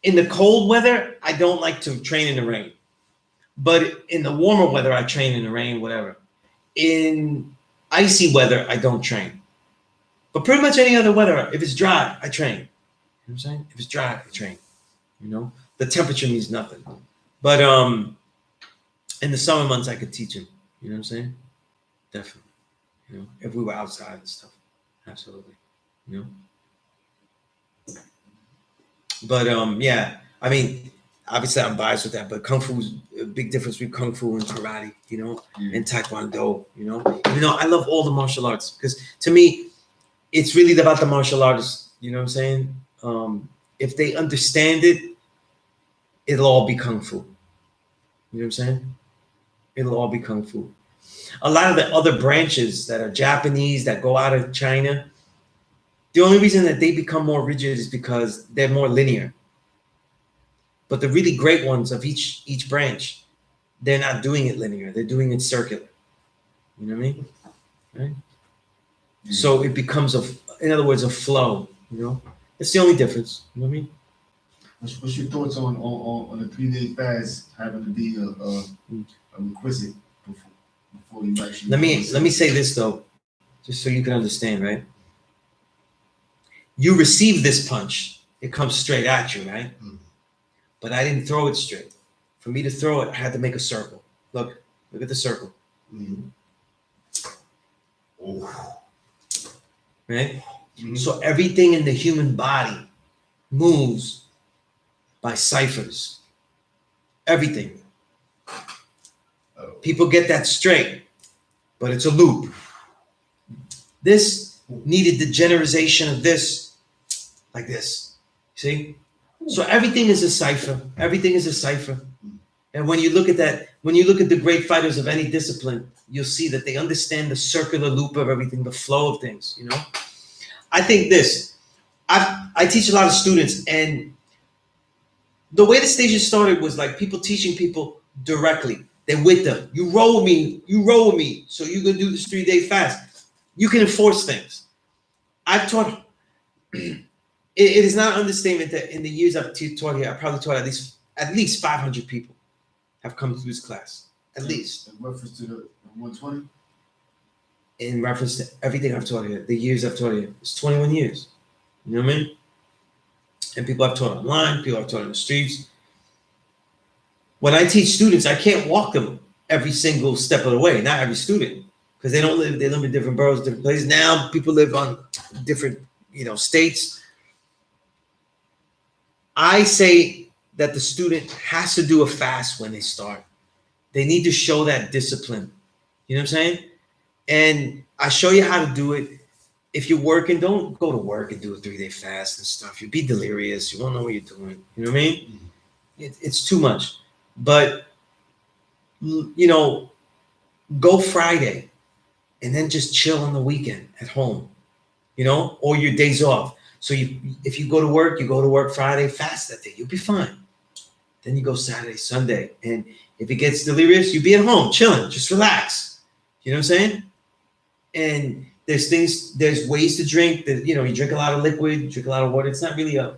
in the cold weather, I don't like to train in the rain. But in the warmer weather, I train in the rain, whatever. In icy weather, I don't train. But pretty much any other weather, if it's dry, I train. You know what I'm saying? If it's dry, I train. You know, the temperature means nothing. But in the summer months, I could teach him. You know what I'm saying? Definitely. You know, if we were outside and stuff, absolutely. You know. But yeah, I mean, obviously I'm biased with that, but Kung Fu is a big difference between Kung Fu and karate. You know, and Taekwondo. You know, even though I love all the martial arts because to me, it's really about the martial artists. You know what I'm saying? If they understand it, it'll all be Kung Fu. You know what I'm saying? It'll all be Kung Fu. A lot of the other branches that are Japanese, that go out of China, the only reason that they become more rigid is because they're more linear. But the really great ones of each branch, they're not doing it linear. They're doing it circular. You know what I mean? Right? So it becomes in other words, a flow, you know? It's the only difference. You know what I mean? What's your thoughts on a 3-day fast having to be a requisite before you actually? Let me say this though, just so you can understand, right? You receive this punch, it comes straight at you, right? But I didn't throw it straight. For me to throw it, I had to make a circle. Look at the circle. Right? So everything in the human body moves by ciphers. Everything. People get that straight, but it's a loop. This needed the generalization of this, like this. See? So everything is a cipher. Everything is a cipher. And when you look at that, when you look at the great fighters of any discipline, you'll see that they understand the circular loop of everything, the flow of things, you know? I think this, I teach a lot of students, and the way the station started was like people teaching people directly. They're with them. You roll with me, so you're gonna do this 3-day fast. You can enforce things. I've taught. It is not an understatement that in the years I've taught here, I probably taught at least 500 people have come through this class. At least. In reference to the 120? In reference to everything I've taught here, the years I've taught here, it's 21 years. You know what I mean? And people I've taught online, people I've taught in the streets. When I teach students, I can't walk them every single step of the way. Not every student, because they live in different boroughs, different places. Now people live on different, states. I say that the student has to do a fast when they start. They need to show that discipline. You know what I'm saying? And I show you how to do it. If you're working, don't go to work and do a 3-day fast and stuff. You'll be delirious. You won't know what you're doing. You know what I mean? Mm-hmm. It's too much. But, go Friday and then just chill on the weekend at home, or your days off. So if you go to work Friday, fast that day. You'll be fine. Then you go Saturday, Sunday. And if it gets delirious, you be at home, chilling, just relax. You know what I'm saying? And there's ways to drink that, you drink a lot of liquid, you drink a lot of water. It's not really a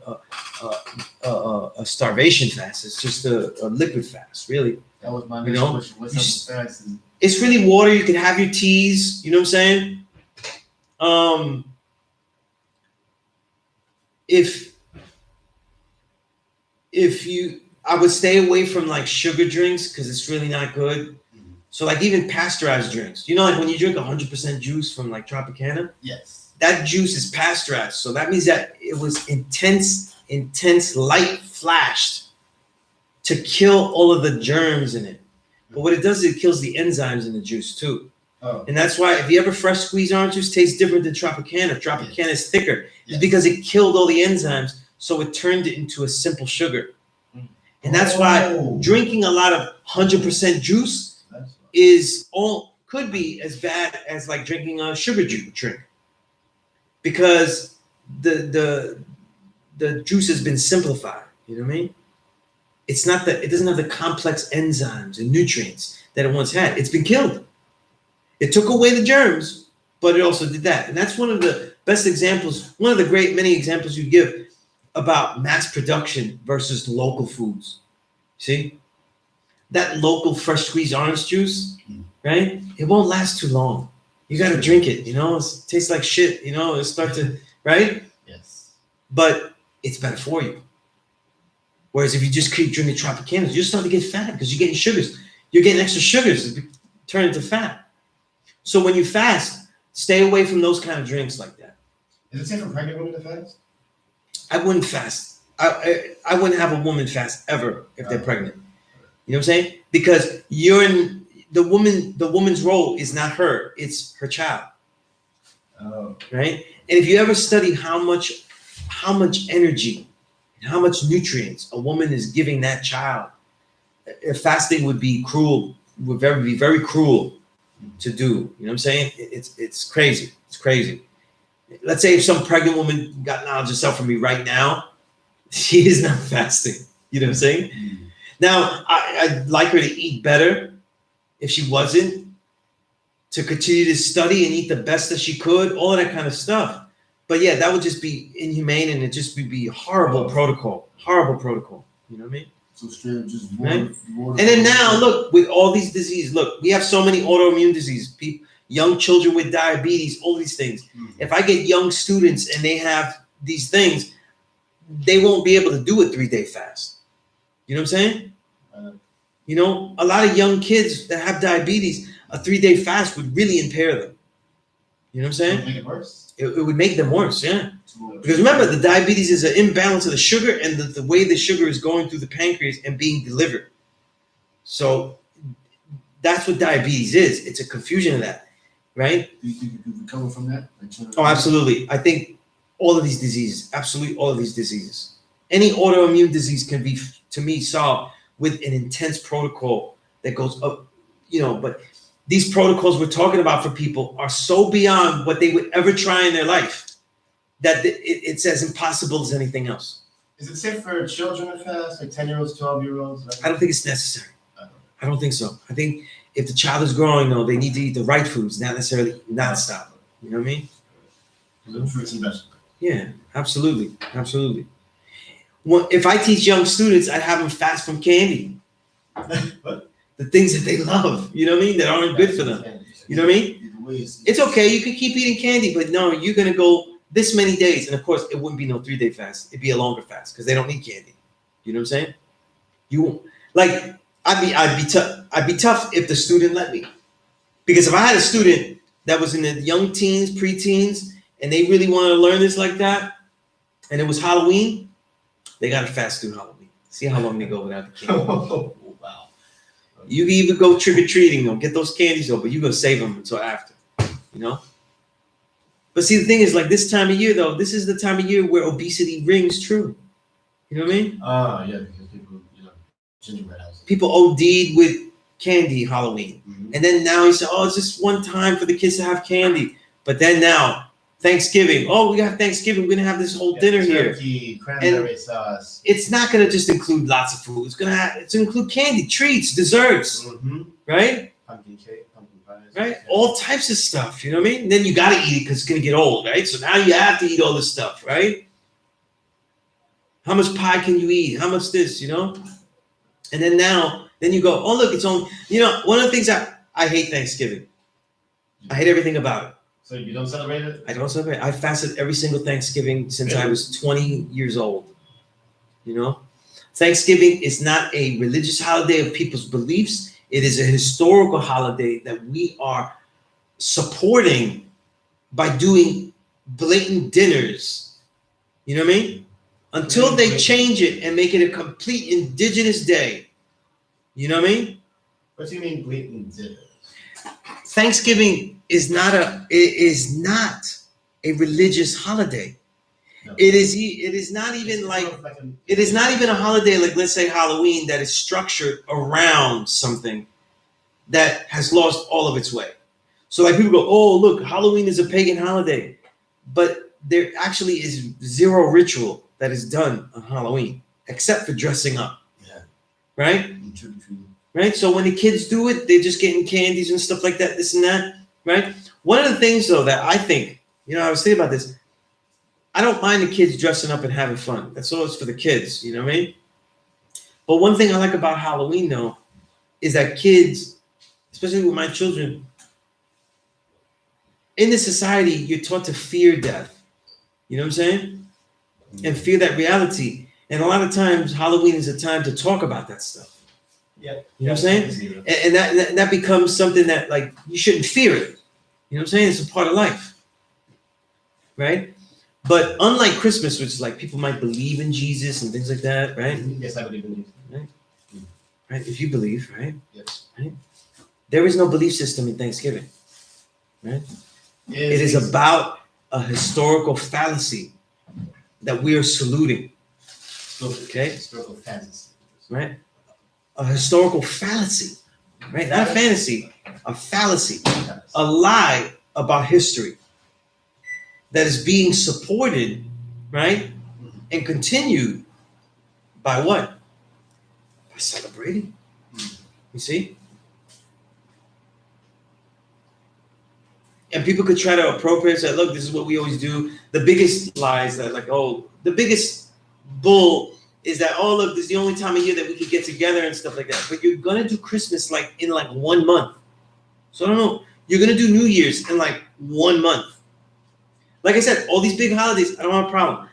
starvation fast. It's just a liquid fast, really. That was my next question. What's up with fast? It's really water. You can have your teas. You know what I'm saying? I would stay away from like sugar drinks because it's really not good. Mm-hmm. So like even pasteurized drinks, like when you drink 100% juice from like Tropicana, yes, that juice is pasteurized. So that means that it was intense light flashed to kill all of the germs in it. But what it does is it kills the enzymes in the juice too. Oh. And that's why if you ever fresh squeeze orange juice, tastes different than Tropicana. Tropicana is thicker. It's because it killed all the enzymes, so it turned it into a simple sugar. And that's why drinking a lot of 100% juice could be as bad as like drinking a sugar juice drink, because the juice has been simplified. You know what I mean? It doesn't have the complex enzymes and nutrients that it once had. It's been killed. It took away the germs, but it also did that. And that's one of the best examples, one of the many examples you give about mass production versus local foods. See? That local fresh squeezed orange juice, right? It won't last too long. You got to drink it, it tastes like shit, it starts to, right? Yes. But it's better for you. Whereas if you just keep drinking Tropicanas, you start to get fat because you're getting sugars. You're getting extra sugars, turn into fat. So when you fast, stay away from those kind of drinks like that. Is it safe for pregnant women to fast? I wouldn't fast. I wouldn't have a woman fast ever if they're pregnant. You know what I'm saying? Because the woman's role is not her, it's her child. Oh. Right? And if you ever study how much energy and how much nutrients a woman is giving that child, fasting would be cruel, would be very cruel to do. You know what I'm saying? It's crazy. It's crazy. Let's say if some pregnant woman got knowledge herself from me right now, she is not fasting. You know what I'm saying? Mm-hmm. Now, I'd like her to eat better if she wasn't, to continue to study and eat the best that she could, all of that kind of stuff. But yeah, that would just be inhumane, and it just would be horrible protocol. Horrible protocol. You know what I mean? So straight up just water. And then now, look, with all these diseases, look, we have so many autoimmune diseases. Young children with diabetes, all these things. Mm-hmm. If I get young students and they have these things, they won't be able to do a 3-day fast. You know what I'm saying? A lot of young kids that have diabetes, a 3-day fast would really impair them. You know what I'm saying? It would make it worse. It would make them worse, yeah. Because remember, the diabetes is an imbalance of the sugar and the way the sugar is going through the pancreas and being delivered. So that's what diabetes is. It's a confusion of that, right? Do you think you could recover from that? Oh, absolutely. I think all of these diseases, absolutely all of these diseases. Any autoimmune disease can be, to me, solved with an intense protocol that goes up, but these protocols we're talking about for people are so beyond what they would ever try in their life that it's as impossible as anything else. Is it safe for children to fast, like 10-year-olds, 12-year-olds? I don't think it's necessary. I don't think so. I think if the child is growing, though, they need to eat the right foods, not necessarily nonstop. You know what I mean? Some fruits and vegetables. Yeah, absolutely, absolutely. Well, if I teach young students, I'd have them fast from candy, What? the things that they love. You know what I mean? That aren't good for them. You know what I mean? It's okay. You can keep eating candy, but no, you're gonna go this many days, and of course, it wouldn't be no 3-day fast. It'd be a longer fast because they don't need candy. You know what I'm saying? You won't like. I'd be tough if the student let me, because if I had a student that was in the young teens, preteens, and they really wanted to learn this like that, and it was Halloween, they gotta fast through Halloween. See how long they go without the candy. Oh, wow. You can even go trick or treating, though, get those candies, though, but you're gonna save them until after. You know. But see, the thing is, like this time of year, though, this is the time of year where obesity rings true. You know what I mean? Yeah, because people, gingerbread houses. People OD'd with candy Halloween. Mm-hmm. And then now you say, oh, it's just one time for the kids to have candy. But then now, Thanksgiving. Oh, we got Thanksgiving. We're going to have this whole dinner turkey, here. cranberry sauce. It's not going to just include lots of food. It's going to include candy, treats, desserts, Mm-hmm. right? Pumpkin cake, pumpkin pies. Right? Yeah. All types of stuff. You know what I mean? And then you got to eat it because it's going to get old, right? So now you have to eat all this stuff, right? How much pie can you eat? How much this, you know? And then now, then you go, oh, look, it's only, one of the things I hate Thanksgiving. I hate everything about it. So you don't celebrate it? I don't celebrate. I fasted every single Thanksgiving since I was 20 years old. You know? Thanksgiving is not a religious holiday of people's beliefs. It is a historical holiday that we are supporting by doing blatant dinners. You know what I mean? Until they change it and make it a complete indigenous day. You know what I mean? What do you mean blatant dinner? Thanksgiving is not a religious holiday. No. It is not even it is not even a holiday like, let's say, Halloween, that is structured around something that has lost all of its way. So like people go, oh, look, Halloween is a pagan holiday, but there actually is zero ritual that is done on Halloween except for dressing up. Yeah. Right? Right? So when the kids do it, they're just getting candies and stuff like that, this and that, right? One of the things, though, that I think, I was thinking about this. I don't mind the kids dressing up and having fun. That's all it's for the kids, you know what I mean? But one thing I like about Halloween, though, is that kids, especially with my children, in this society, you're taught to fear death. You know what I'm saying? And fear that reality. And a lot of times, Halloween is a time to talk about that stuff. Yeah. You know what I'm saying? And that becomes something that, like, you shouldn't fear it. You know what I'm saying? It's a part of life. Right? But unlike Christmas, which is like people might believe in Jesus and things like that, right? Yes, I believe in Jesus. Right? If you believe, right? Yes. Right? There is no belief system in Thanksgiving. Right? It is Jesus. about a historical fallacy that we are saluting. Okay? Historical fantasy. Right? A historical fallacy. Right? Not a fantasy, a fallacy. A lie about history that is being supported, right? And continued by what? By celebrating. You see? And people could try to appropriate, say, look, this is what we always do. The biggest lies that, like, the biggest bull is that, look, this is the only time of year that we could get together and stuff like that. But you're going to do Christmas like in like 1 month. So I don't know. You're going to do New Year's in like 1 month. Like I said, all these big holidays, I don't have a problem.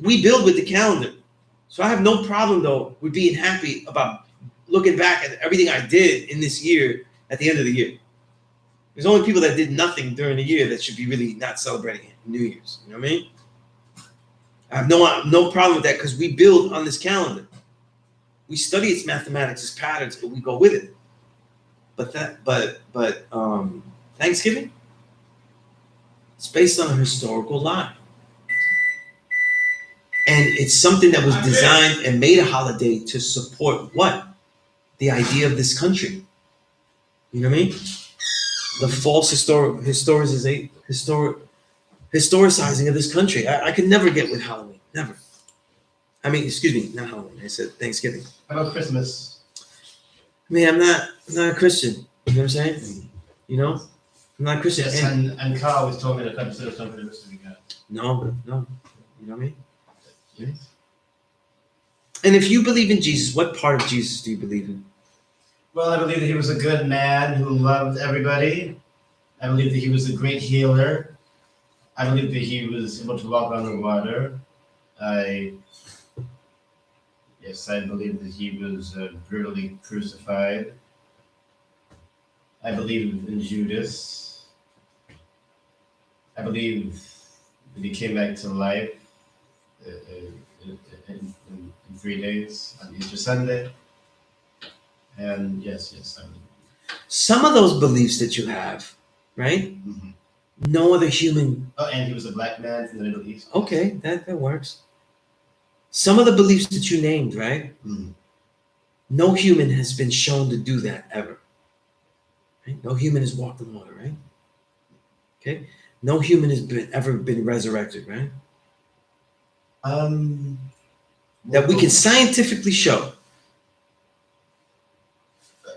We build with the calendar. So I have no problem, though, with being happy about looking back at everything I did in this year at the end of the year. There's only people that did nothing during the year that should be really not celebrating New Year's. You know what I mean? I have no problem with that because we build on this calendar. We study its mathematics, its patterns, but we go with it. But Thanksgiving, it's based on a historical lie. And it's something that was designed and made a holiday to support what? The idea of this country. You know what I mean? The false historicizing of this country. I could never get with Halloween. Never. I mean, excuse me, not Halloween. I said Thanksgiving. How about Christmas? I mean, I'm not a Christian. You know what I'm saying? You know? I'm not Christian. Yes, And and Carl was told me to consider something the rest of the God. no. You know what I mean? Yes. And if you believe in Jesus, what part of Jesus do you believe in? Well, I believe that he was a good man who loved everybody. I believe that he was a great healer. I believe that he was able to walk on the water. I believe that he was brutally crucified. I believe in Judas. I believe that he came back to life in 3 days on Easter Sunday. And yes, I believe. Some of those beliefs that you have, right? Mm-hmm. No other human. Oh, and he was a black man from the Middle East. Okay, that works. Some of the beliefs that you named, right? Mm-hmm. No human has been shown to do that ever. Right? No human has walked on water, right? Okay. No human has ever been resurrected, right? That we can scientifically show.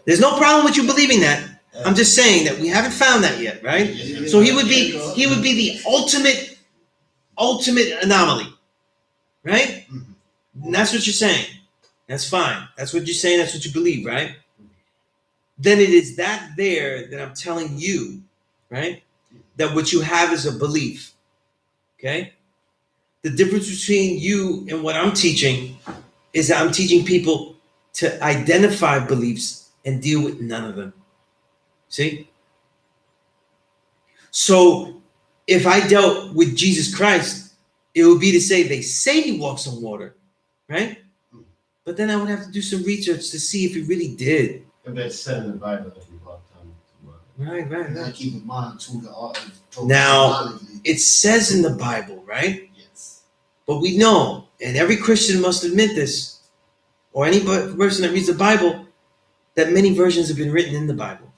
There's no problem with you believing that. I'm just saying that we haven't found that yet, right? So he would be the ultimate anomaly, right? Mm-hmm. And that's what you're saying. That's fine. That's what you're saying. That's what you believe, right? Then it is that there that I'm telling you, right? That what you have is a belief. Okay? The difference between you and what I'm teaching is that I'm teaching people to identify beliefs and deal with none of them. See? So if I dealt with Jesus Christ, it would be to say they say he walks on water, right? But then I would have to do some research to see if he really did. But it's said in the Bible that he walked on the water. Right. You gotta keep in mind too the art of Now, it says in the Bible, right? Yes. But we know, and every Christian must admit this, or any person that reads the Bible, that many versions have been written in the Bible,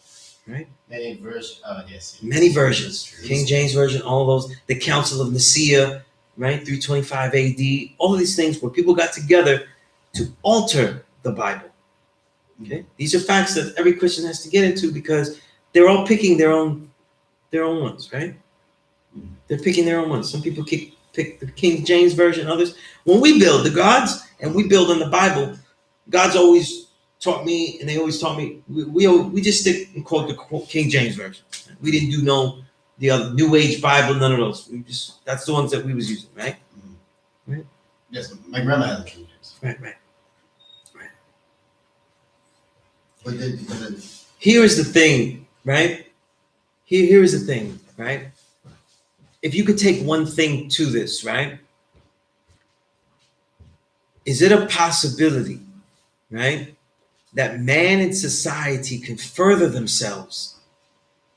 right? Many versions. Yes. Many versions. King James Version, all of those. The Council of Nicaea, right? 325 AD. All of these things where people got together to alter the Bible. Okay? These are facts that every Christian has to get into because they're all picking their own ones, right? They're picking their own ones. Some people pick the King James Version, others. When we build the gods and we build on the Bible, God's always taught me, and they always taught me, we just stick and quote the King James Version. We didn't do the other New Age Bible, none of those. That's the ones that we was using, right? Right? Yes, my grandma had the King James. Right. But then Here is the thing, right? Here is the thing, right? If you could take one thing to this, right? Is it a possibility, right, that man and society can further themselves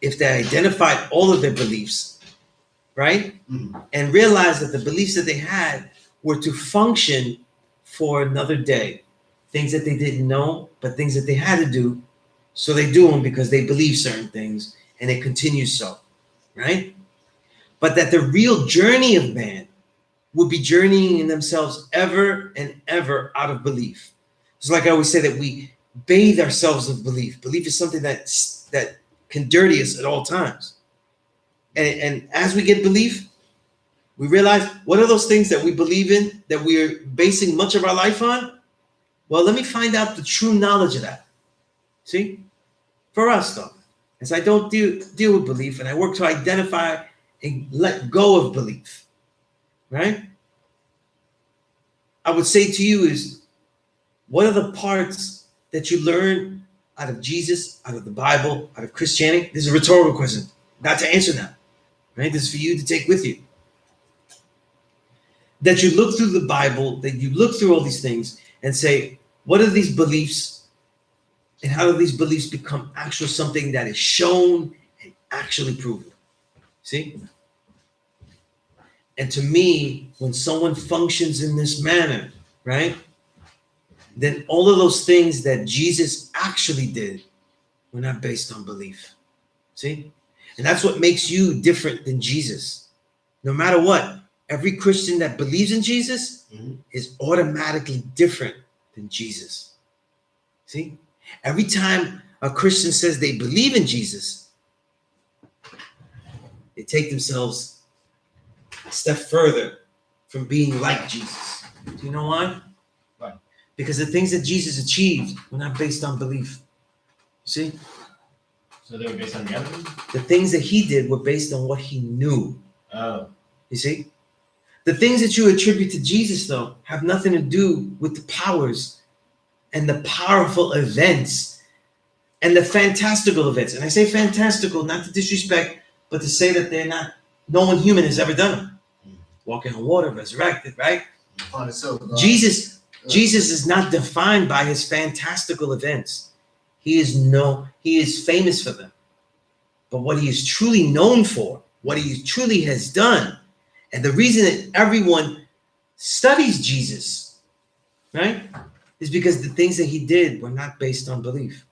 if they identified all of their beliefs, right? Mm-hmm. And realized that the beliefs that they had were to function for another day. Things that they didn't know, but things that they had to do. So they do them because they believe certain things and it continues so, right? But that the real journey of man would be journeying in themselves ever and ever out of belief. It's like I always say that we bathe ourselves with belief. Belief is something that can dirty us at all times. And as we get belief, we realize what are those things that we believe in that we're basing much of our life on? Well, let me find out the true knowledge of that. See? For us, though, as I don't deal with belief and I work to identify and let go of belief, right? I would say to you is, what are the parts that you learn out of Jesus, out of the Bible, out of Christianity? This is a rhetorical question, not to answer now, right? This is for you to take with you. That you look through the Bible, that you look through all these things and say, what are these beliefs? And how do these beliefs become actual something that is shown and actually proven? See? And to me, when someone functions in this manner, right, then all of those things that Jesus actually did were not based on belief. See? And that's what makes you different than Jesus. No matter what, every Christian that believes in Jesus is automatically different than Jesus. See? Every time a Christian says they believe in Jesus, they take themselves a step further from being like Jesus. Do you know why? Why? Because the things that Jesus achieved were not based on belief. See? So they were based on reality? The things that he did were based on what he knew. Oh. You see? The things that you attribute to Jesus, though, have nothing to do with the powers and the powerful events and the fantastical events. And I say fantastical, not to disrespect, but to say that they're not, no one human has ever done them. Walking on water, resurrected, right? On itself, God. Jesus is not defined by his fantastical events. He is famous for them. But what he is truly known for, what he truly has done, and the reason that everyone studies Jesus, right, is because the things that he did were not based on belief.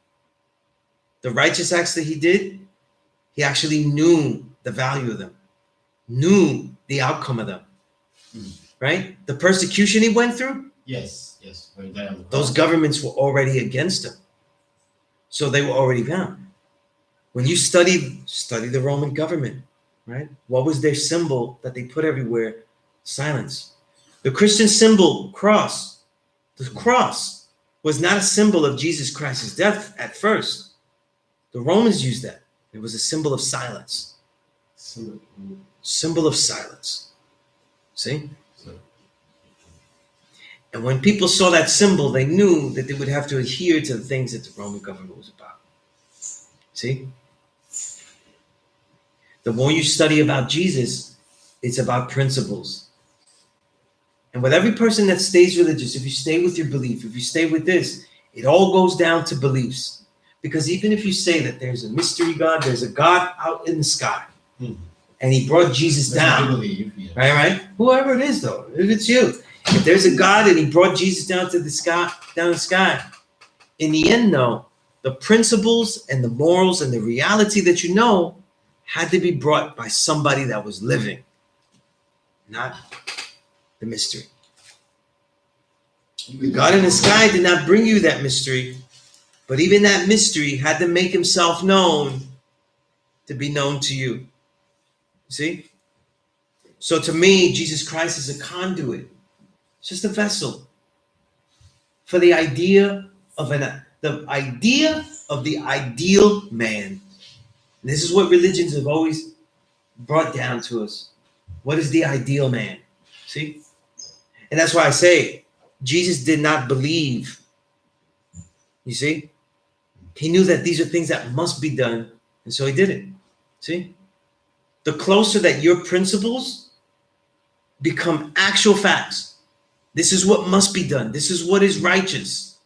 The righteous acts that he did, he actually knew the value of them, knew the outcome of them, right? The persecution he went through, Yes. those governments were already against him. So they were already bound. When you study the Roman government, right? What was their symbol that they put everywhere? Silence. The Christian symbol, cross. The cross was not a symbol of Jesus Christ's death at first. The Romans used that. It was a symbol of silence. Symbol of silence. See? And when people saw that symbol, they knew that they would have to adhere to the things that the Roman government was about. See? The more you study about Jesus, it's about principles. And with every person that stays religious, if you stay with your belief, if you stay with this, it all goes down to beliefs. Because even if you say that there's a mystery God, there's a God out in the sky, and he brought Jesus down, Believe, yeah. right? Whoever it is, though, if it's you, if there's a God and he brought Jesus down to the sky, in the end, though, the principles and the morals and the reality that you know had to be brought by somebody that was living, not the mystery. God in the sky did not bring you that mystery, but even that mystery had to make himself known to be known to you. See? So to me, Jesus Christ is a conduit. It's just a vessel for the idea of the ideal man. And this is what religions have always brought down to us. What is the ideal man? See? And that's why I say Jesus did not believe. You see? He knew that these are things that must be done, and so he did it. See? The closer that your principles become actual facts, this is what must be done. This is what is righteous.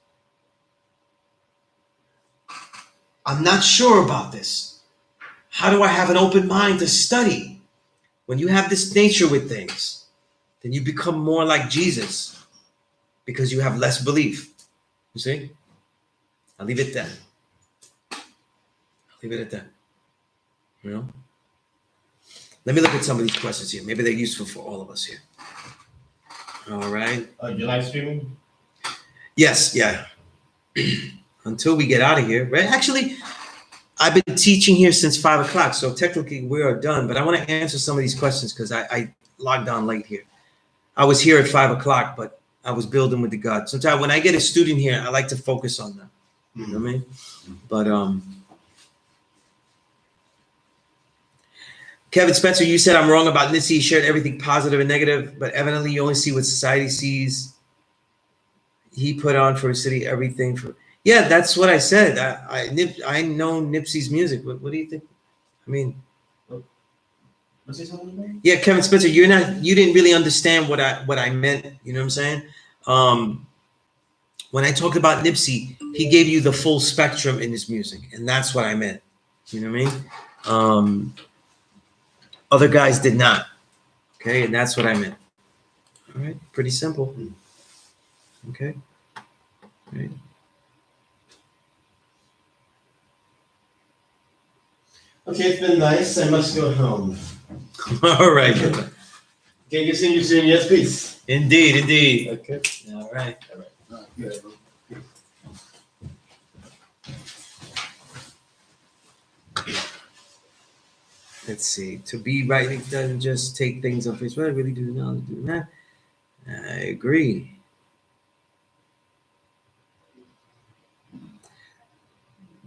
I'm not sure about this. How do I have an open mind to study? When you have this nature with things, then you become more like Jesus because you have less belief. You see? I'll leave it then. Leave it at that. You know? Let me look at some of these questions here. Maybe they're useful for all of us here. All right. Your live streaming? Yes, yeah. Until we get out of here, right? Actually, I've been teaching here since 5 o'clock, so technically we are done. But I want to answer some of these questions because I logged on late here. I was here at 5 o'clock, but I was building with the God. Sometimes when I get a student here, I like to focus on them. You know what I mean? But Kevin Spencer, you said I'm wrong about Nipsey. He shared everything positive and negative, but evidently you only see what society sees. He put on for his city everything for. Yeah, that's what I said. I know Nipsey's music. What do you think? I mean, What's he talking about? yeah, Kevin Spencer, you didn't really understand what I meant. You know what I'm saying? When I talked about Nipsey, he gave you the full spectrum in his music, and that's what I meant. You know what I mean? Other guys did not. Okay, and that's what I meant. All right, pretty simple. Okay. All right. Okay, it's been nice. I must go home. All right. Okay, you see you soon. Yes, peace. Indeed. Okay. All right. Yeah, bro. Let's see. To be right, it doesn't just take things on face value. Really do not do that. I agree.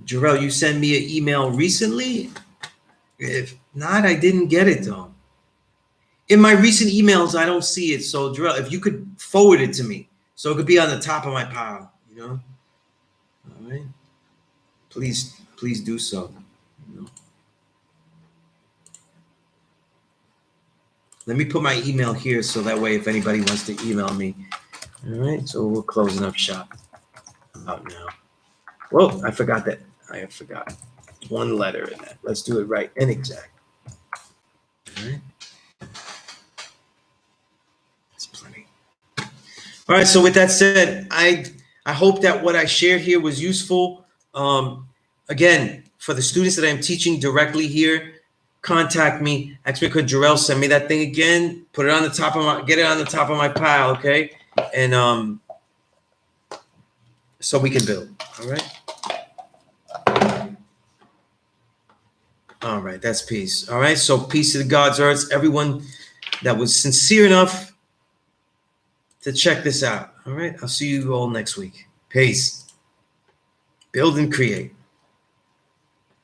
Jarrell, you sent me an email recently? If not, I didn't get it though. In my recent emails, I don't see it. So Jarrell, if you could forward it to me, so it could be on the top of my pile, you know? All right. Please do so. You know? Let me put my email here so that way if anybody wants to email me. All right, so we're closing up shop about now. Whoa, I forgot that. I forgot one letter in that. Let's do it right and exact. All right. That's plenty. All right, so with that said, I hope that what I shared here was useful. Again, for the students that I'm teaching directly here, contact me. Ask me, could Jarrell send me that thing again? Put it on the top of my, get it on the top of my pile, okay? And so we can build. All right. All right, that's peace. All right, so peace to the God's earth. Everyone that was sincere enough to check this out. All right, I'll see you all next week. Peace. Build and create.